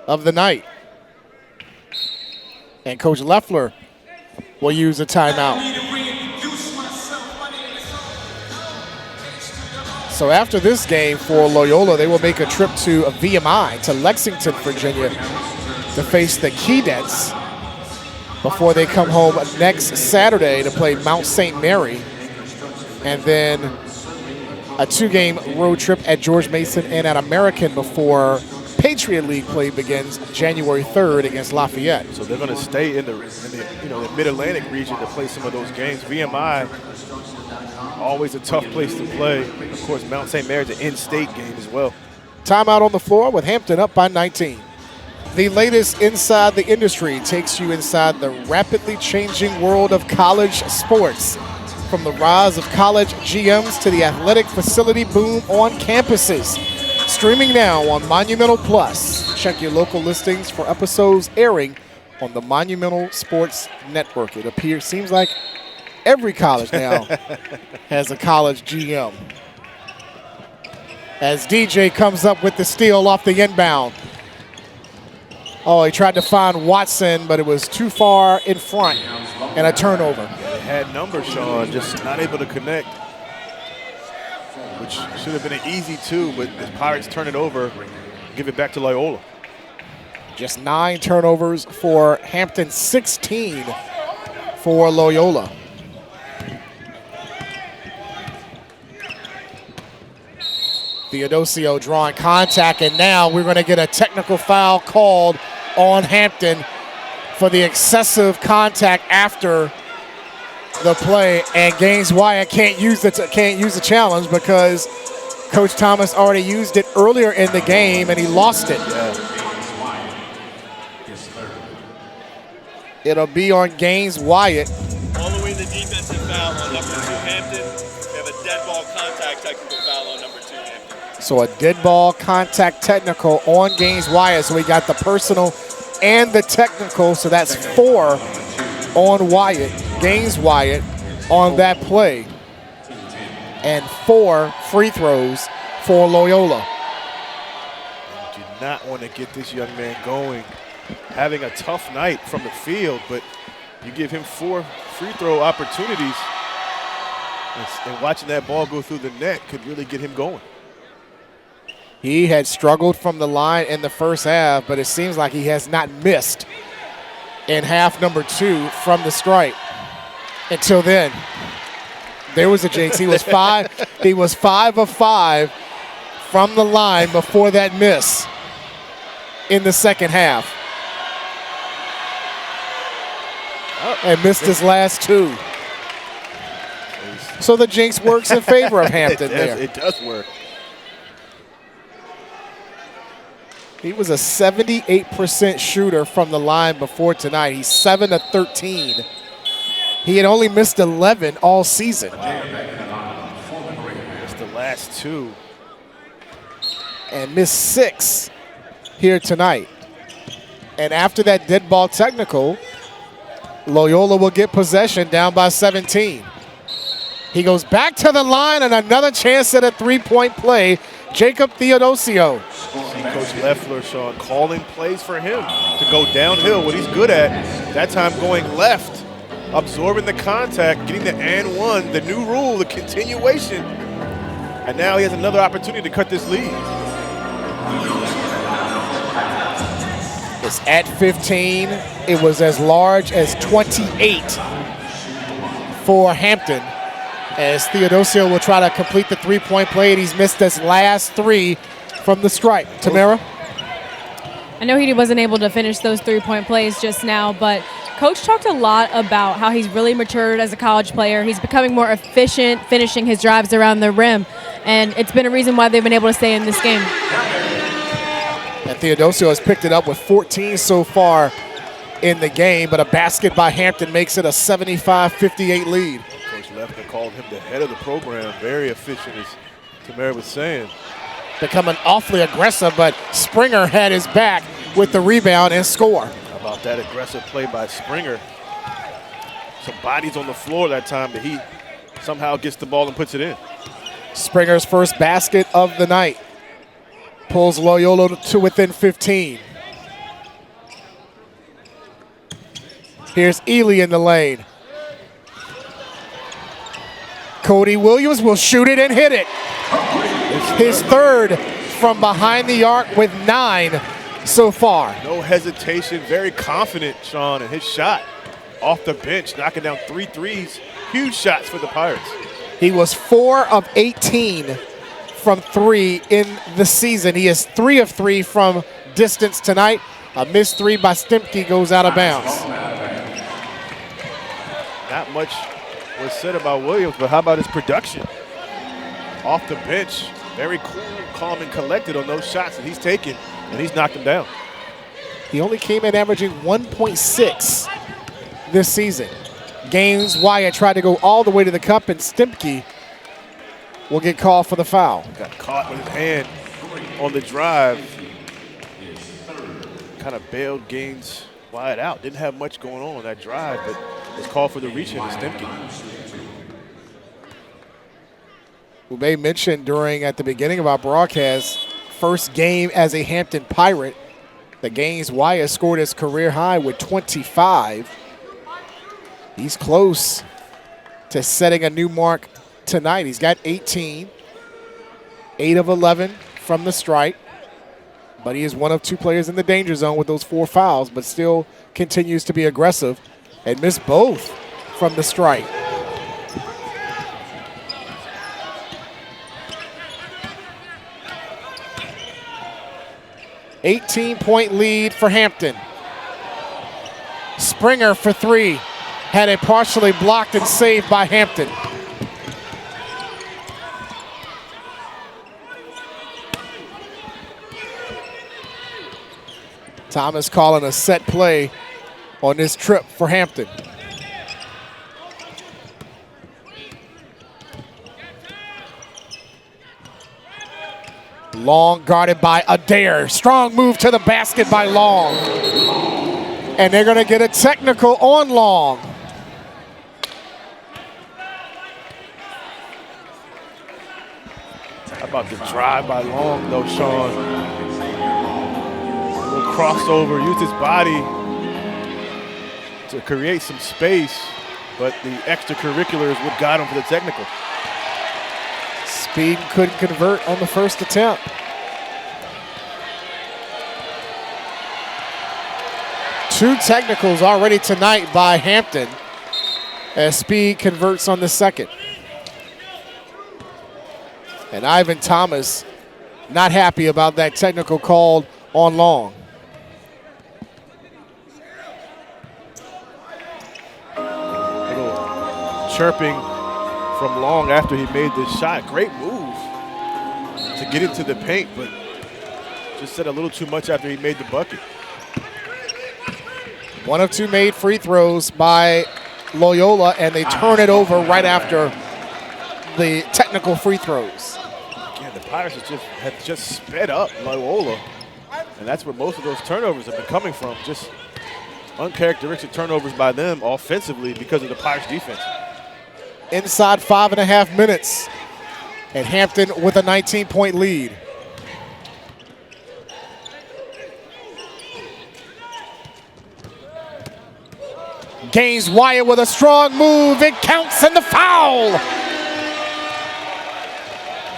of the night. And Coach Leffler will use a timeout. So after this game for Loyola, they will make a trip to VMI, to Lexington, Virginia, to face the Keydets before they come home next Saturday to play Mount St. Mary. And then a 2-game road trip at George Mason and at American before Patriot League play begins January 3rd against Lafayette. So they're going to stay in the the Mid-Atlantic region to play some of those games. VMI, always a tough place to play. Of course, Mount St. Mary's an in-state game as well. Timeout on the floor with Hampton up by 19. The latest Inside the Industry takes you inside the rapidly changing world of college sports. From the rise of college GMs to the athletic facility boom on campuses. Streaming now on Monumental Plus. Check your local listings for episodes airing on the Monumental Sports Network. It seems like every college now has a college GM. As DJ comes up with the steal off the inbound. Oh, he tried to find Watson, but it was too far in front and a turnover. Yeah, they had numbers, Sean, just not able to connect, which should have been an easy 2, but the Pirates turn it over, give it back to Loyola. Just 9 turnovers for Hampton, 16 for Loyola. Theodosio drawing contact, and now we're going to get a technical foul called on Hampton for the excessive contact after the play. And Gaines Wyatt can't use the challenge because Coach Thomas already used it earlier in the game and he lost it. Yeah. It'll be on Gaines Wyatt. Following the defensive foul on number 2 Hampton, we have a dead ball contact technical foul on number 2 Hampton. So a dead ball contact technical on Gaines Wyatt. So we got the personal and the technical. So that's 4 on Wyatt, Gaines Wyatt on that play. And 4 free throws for Loyola. You do not want to get this young man going. Having a tough night from the field, but you give him 4 free throw opportunities, and watching that ball go through the net could really get him going. He had struggled from the line in the first half, but it seems like he has not missed in half number 2 from the stripe. Until then, there was a jinx. He was 5 of 5 from the line before that miss in the second half. And missed his last 2. So the jinx works in favor of Hampton there. It does work. He was a 78% shooter from the line before tonight. He's 7 of 13. He had only missed 11 all season. It's the last 2. And missed 6 here tonight. And after that dead ball technical, Loyola will get possession down by 17. He goes back to the line and another chance at a three-point play. Jacob Theodosio. See Coach Leffler, Sean, calling plays for him to go downhill, what he's good at. That time going left, absorbing the contact, getting the and one, the new rule, the continuation. And now he has another opportunity to cut this lead. It's at 15. It was as large as 28 for Hampton, as Theodosio will try to complete the three-point play, and he's missed his last 3 from the stripe. Tamara? I know he wasn't able to finish those three-point plays just now, but Coach talked a lot about how he's really matured as a college player. He's becoming more efficient, finishing his drives around the rim, and it's been a reason why they've been able to stay in this game. And Theodosio has picked it up with 14 so far in the game, but a basket by Hampton makes it a 75-58 lead. Coach Leffler called him the head of the program. Very efficient, as Tamara was saying. Becoming awfully aggressive, but Springer had his back with the rebound and score. How about that aggressive play by Springer? Some bodies on the floor that time, but he somehow gets the ball and puts it in. Springer's first basket of the night pulls Loyola to within 15. Here's Ely in the lane. Cody Williams will shoot it and hit it. His third from behind the arc with 9 so far. No hesitation, very confident, Sean, in his shot. Off the bench, knocking down 3 threes. Huge shots for the Pirates. He was 4 of 18 from 3 in the season. He is 3 of 3 from distance tonight. A missed 3 by Stemke goes out of bounds. Not much was said about Williams, but how about his production? Off the bench, very cool, calm, and collected on those shots that he's taken, and he's knocked them down. He only came in averaging 1.6 this season. Gaines Wyatt tried to go all the way to the cup, and Stemke will get called for the foul. Got caught with his hand on the drive. Kind of bailed Gaines Wyatt out. Didn't have much going on that drive, but was called for the reach in to Stemke. Woube mentioned at the beginning of our broadcast, first game as a Hampton Pirate. The Gaines Wyatt scored his career high with 25. He's close to setting a new mark tonight. He's got 18, 8 of 11 from the stripe, but he is one of 2 players in the danger zone with those 4 fouls, but still continues to be aggressive and missed both from the stripe. $18-point lead for Hampton. Springer for 3. Had it partially blocked and saved by Hampton. Thomas calling a set play on this trip for Hampton. Long guarded by Adair. Strong move to the basket by Long. And they're going to get a technical on Long. How about the drive by Long, though, Sean? A little crossover, used his body to create some space, but the extracurriculars what got him for the technical. Speed couldn't convert on the first attempt. 2 technicals already tonight by Hampton as Speed converts on the second. And Ivan Thomas not happy about that technical called on Long. Little chirping from Long after he made this shot. Great move to get into the paint, but just said a little too much after he made the bucket. 1 of 2 made free throws by Loyola, and they turn it over right after the technical free throws. Again, the Pirates have just sped up Loyola, and that's where most of those turnovers have been coming from. Just uncharacteristic turnovers by them offensively because of the Pirates defense. Inside 5.5 minutes, and Hampton with a 19-point lead. Gaines Wyatt with a strong move. It counts, and the foul.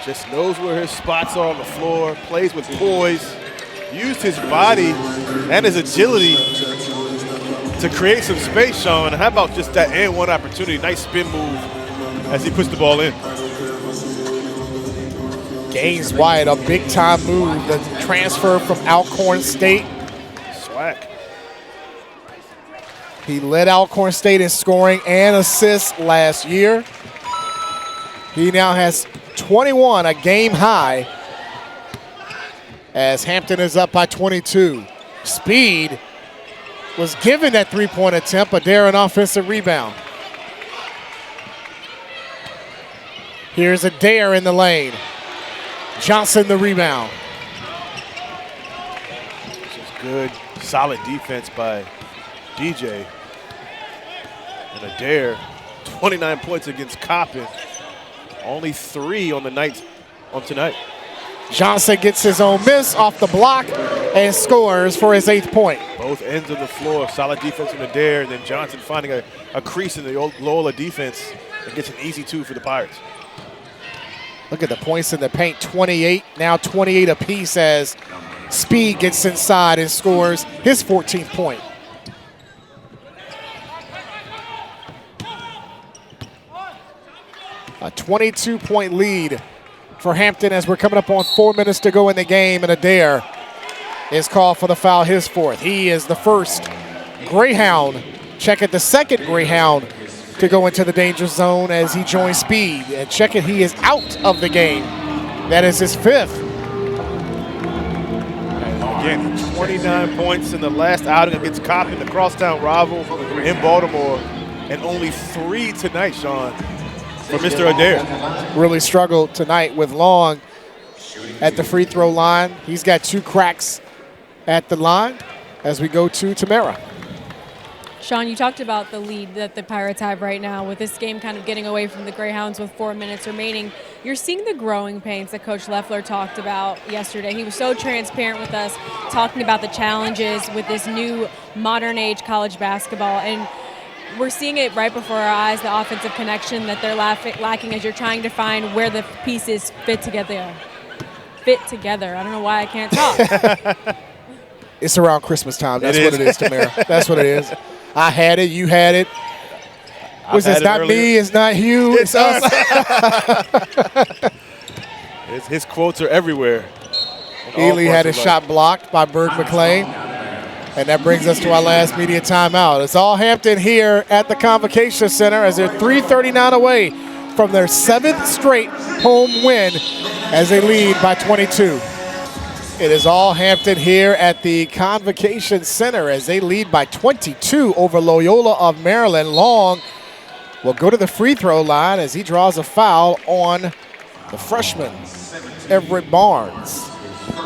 Just knows where his spots are on the floor, plays with poise, used his body and his agility to create some space, Sean. How about just that and one opportunity? Nice spin move as he puts the ball in. Gaines Wyatt, a big-time move. The transfer from Alcorn State. Swag. He led Alcorn State in scoring and assists last year. He now has 21, a game high, as Hampton is up by 22. Speed was given that three-point attempt, but there an offensive rebound. Here's Adair in the lane. Johnson the rebound. This is good, solid defense by DJ. And Adair, 29 points against Coppin. Only 3 on tonight. Johnson gets his own miss off the block and scores for his 8th point. Both ends of the floor, solid defense from Adair, and then Johnson finding a crease in the Loyola defense and gets an easy 2 for the Pirates. Look at the points in the paint, 28, now 28 apiece as Speed gets inside and scores his 14th point. A 22-point lead for Hampton as we're coming up on 4 minutes to go in the game, and Adair is called for the foul, his 4th. He is the first Greyhound, check it, the second Greyhound to go into the danger zone as he joins Speed. And check it, he is out of the game. That is his 5th. And again, 29 points in the last outing against Coppin, the crosstown rival in Baltimore, and only 3 tonight, Sean, for Mr. Adair. Really struggled tonight with Long at the free throw line. He's got 2 cracks at the line as we go to Tamara. Sean, you talked about the lead that the Pirates have right now with this game kind of getting away from the Greyhounds with 4 minutes remaining. You're seeing the growing pains that Coach Loeffler talked about yesterday. He was so transparent with us, talking about the challenges with this new modern age college basketball. And we're seeing it right before our eyes, the offensive connection that they're lacking as you're trying to find where the pieces fit together. I don't know why I can't talk. It's around Christmas time. That's what it is, Tamara. That's what it is. I had it. You had it. It's not me. It's not you. It's us. His quotes are everywhere. Ely had his shot blocked by Berg McClain. And that brings us to our last media timeout. It's all Hampton here at the Convocation Center as they're 3:39 away from their 7th straight home win as they lead by 22. It is all Hampton here at the Convocation Center as they lead by 22 over Loyola of Maryland. Long will go to the free throw line as he draws a foul on the freshman, Everett Barnes.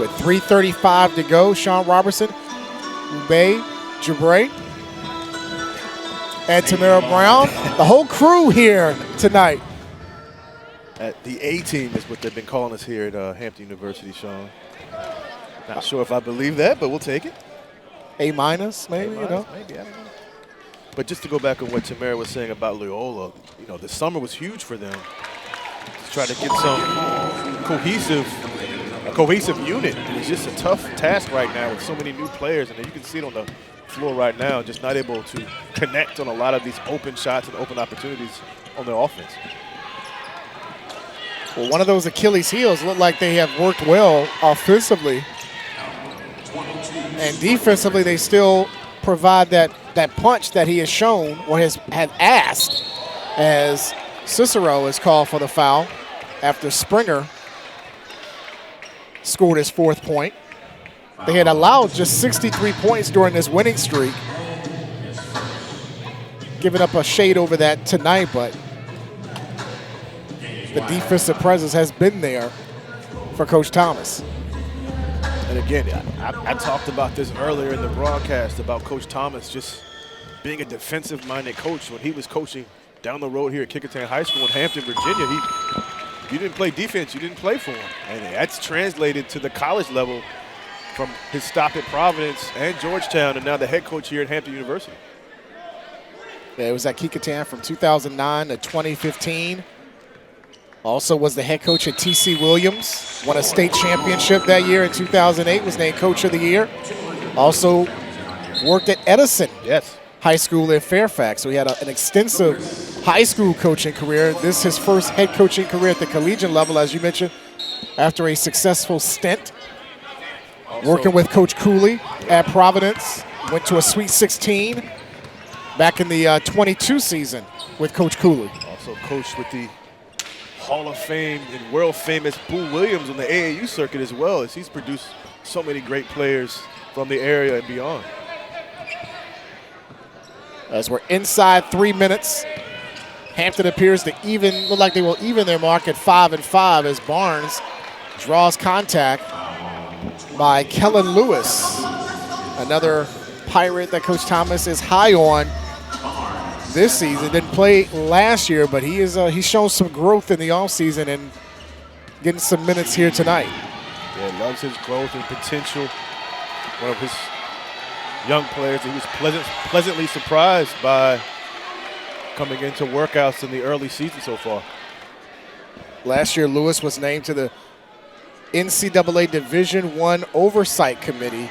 With 3:35 to go, Sean Robertson, Woube Gebre, and Tamara Brown. The whole crew here tonight. The A-team is what they've been calling us here at Hampton University, Sean. Not sure if I believe that, but we'll take it. A-, maybe, you know. Maybe, I don't know. But just to go back on what Tamara was saying about Loyola, the summer was huge for them. To try to get some cohesive unit. And it's just a tough task right now with so many new players. And you can see it on the floor right now, just not able to connect on a lot of these open shots and open opportunities on their offense. Well, one of those Achilles heels look like they have worked well offensively. And defensively, they still provide that punch that he has shown or has asked, as Cicero is called for the foul after Springer scored his 4th point. They had allowed just 63 points during this winning streak, giving up a shade over that tonight, but the defensive presence has been there for Coach Thomas. And again, I talked about this earlier in the broadcast about Coach Thomas just being a defensive-minded coach. When he was coaching down the road here at Kickinton High School in Hampton, Virginia, you didn't play defense, you didn't play for him. And that's translated to the college level from his stop at Providence and Georgetown, and now the head coach here at Hampton University. Yeah, it was at Kickinton from 2009 to 2015. Also was the head coach at T.C. Williams, won a state championship that year in 2008, was named Coach of the Year. Also worked at Edison High School in Fairfax. So he had an extensive high school coaching career. This is his first head coaching career at the collegiate level, as you mentioned, after a successful stint working with Coach Cooley at Providence. Went to a Sweet 16 back in the 22 season with Coach Cooley. Also coached with the Hall of Fame and world famous Boo Williams on the AAU circuit as well, as he's produced so many great players from the area and beyond. As we're inside 3 minutes, Hampton appears to look like they will even their mark at 5-5 as Barnes draws contact by Kellen Lewis, another Pirate that Coach Thomas is high on this season. Didn't play last year, but he's shown some growth in the offseason and getting some minutes here tonight. Yeah, loves his growth and potential. One of his young players that he was pleasantly surprised by coming into workouts in the early season so far. Last year, Lewis was named to the NCAA Division I Oversight Committee.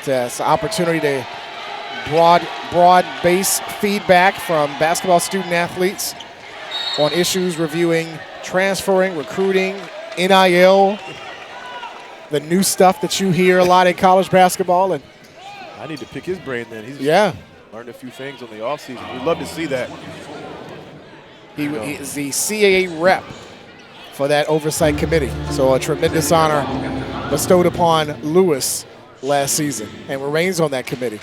It's an opportunity to broad-based feedback from basketball student athletes on issues reviewing transferring, recruiting, NIL, the new stuff that you hear a lot in college basketball. And I need to pick his brain then. He's learned a few things on the offseason. We'd love to see that. He is the CAA rep for that oversight committee. So a tremendous honor bestowed upon Lewis last season and remains on that committee.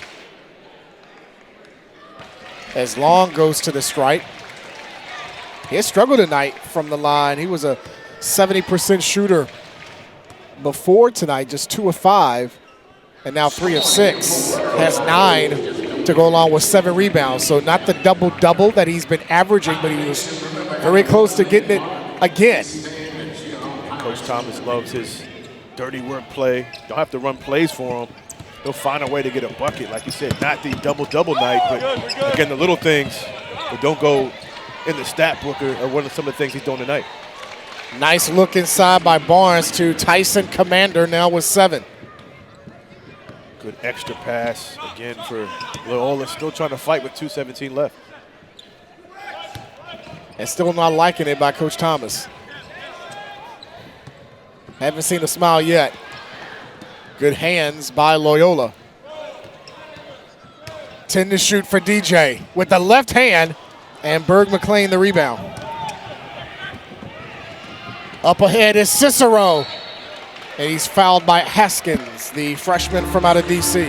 As Long goes to the stripe. He has struggled tonight from the line. He was a 70% shooter before tonight, just 2 of 5, and now 3 of 6. Has 9 to go along with 7 rebounds. So not the double-double that he's been averaging, but he was very close to getting it again. Coach Thomas loves his dirty work play. Don't have to run plays for him. He'll find a way to get a bucket. Like you said, not the double-double night, but again, the little things that don't go in the stat book are one of some of the things he's doing tonight. Nice look inside by Barnes to Tyson Commander, now with 7. Good extra pass again for Loyola, still trying to fight with 2:17 left. And still not liking it by Coach Thomas. Haven't seen a smile yet. Good hands by Loyola. 10 to shoot for DJ with the left hand, and Berg McLean the rebound. Up ahead is Cicero, and he's fouled by Haskins, the freshman from out of D.C.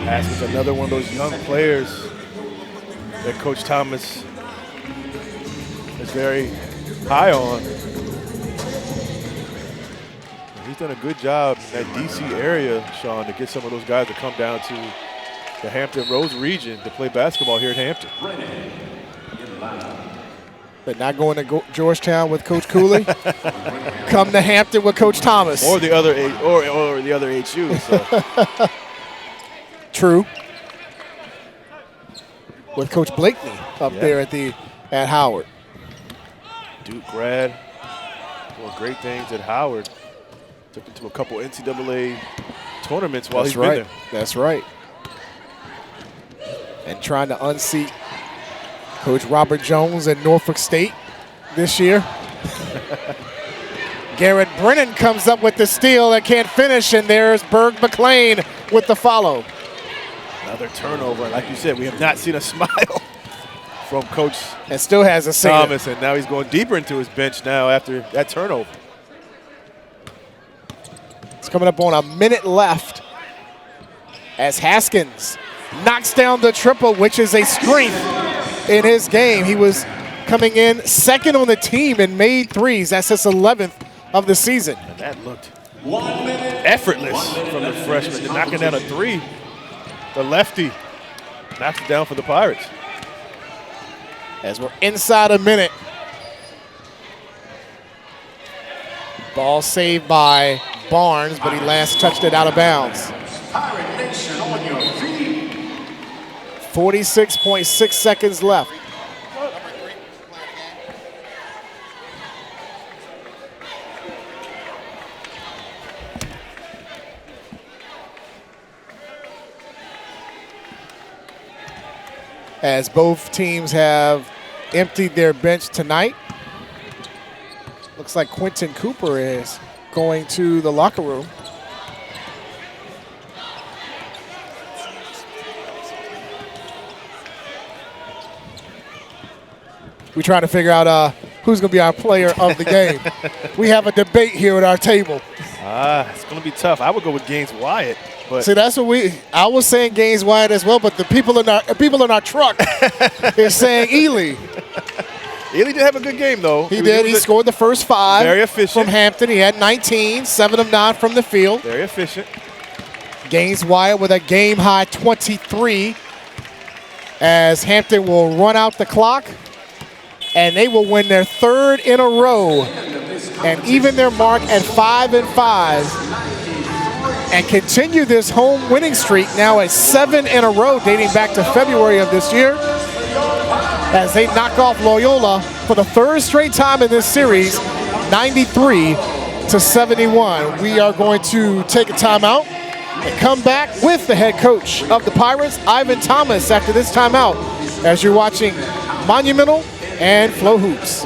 Haskins, another one of those young players that Coach Thomas is very high on. He's done a good job in that D.C. area, Sean, to get some of those guys to come down to the Hampton Roads region to play basketball here at Hampton. But not going to Georgetown with Coach Cooley. Come to Hampton with Coach Thomas. Or the other or the other HU. So. True. With Coach Blakeney up there at Howard. Duke grad. great things at Howard. Took him to a couple NCAA tournaments while he's been there. That's right. And trying to unseat Coach Robert Jones at Norfolk State this year. Garrett Brennan comes up with the steal that can't finish, and there's Berg McLean with the follow. Another turnover. Like you said, we have not seen a smile from Coach And still has a Thomas, and now he's going deeper into his bench now after that turnover. It's coming up on a minute left as Haskins knocks down the triple, which is a strength in his game. He was coming in second on the team and made threes. That's his 11th of the season. And that looked effortless from the freshman. They're knocking down a three. The lefty knocks it down for the Pirates. As we're inside a minute. Ball saved by Barnes, but he last touched it out of bounds. 46.6 seconds left. As both teams have emptied their bench tonight. Looks like Quentin Cooper is going to the locker room. We're trying to figure out who's going to be our player of the game. We have a debate here at our table. It's going to be tough. I would go with Gaines Wyatt. But see, that's what I was saying Gaines Wyatt as well, but the people in our truck is saying Ely. Ely did have a good game, though. He did. He scored the first 5 very efficient from Hampton. He had 19, 7 of 9 from the field. Very efficient. Gaines Wyatt with a game-high 23 as Hampton will run out the clock, and they will win their 3rd in a row and even their mark at 5-5 and continue this home winning streak now at 7 in a row dating back to February of this year as they knock off Loyola for the 3rd straight time in this series, 93-71. We are going to take a timeout and come back with the head coach of the Pirates, Ivan Thomas, after this timeout as you're watching Monumental and Flow Hoops.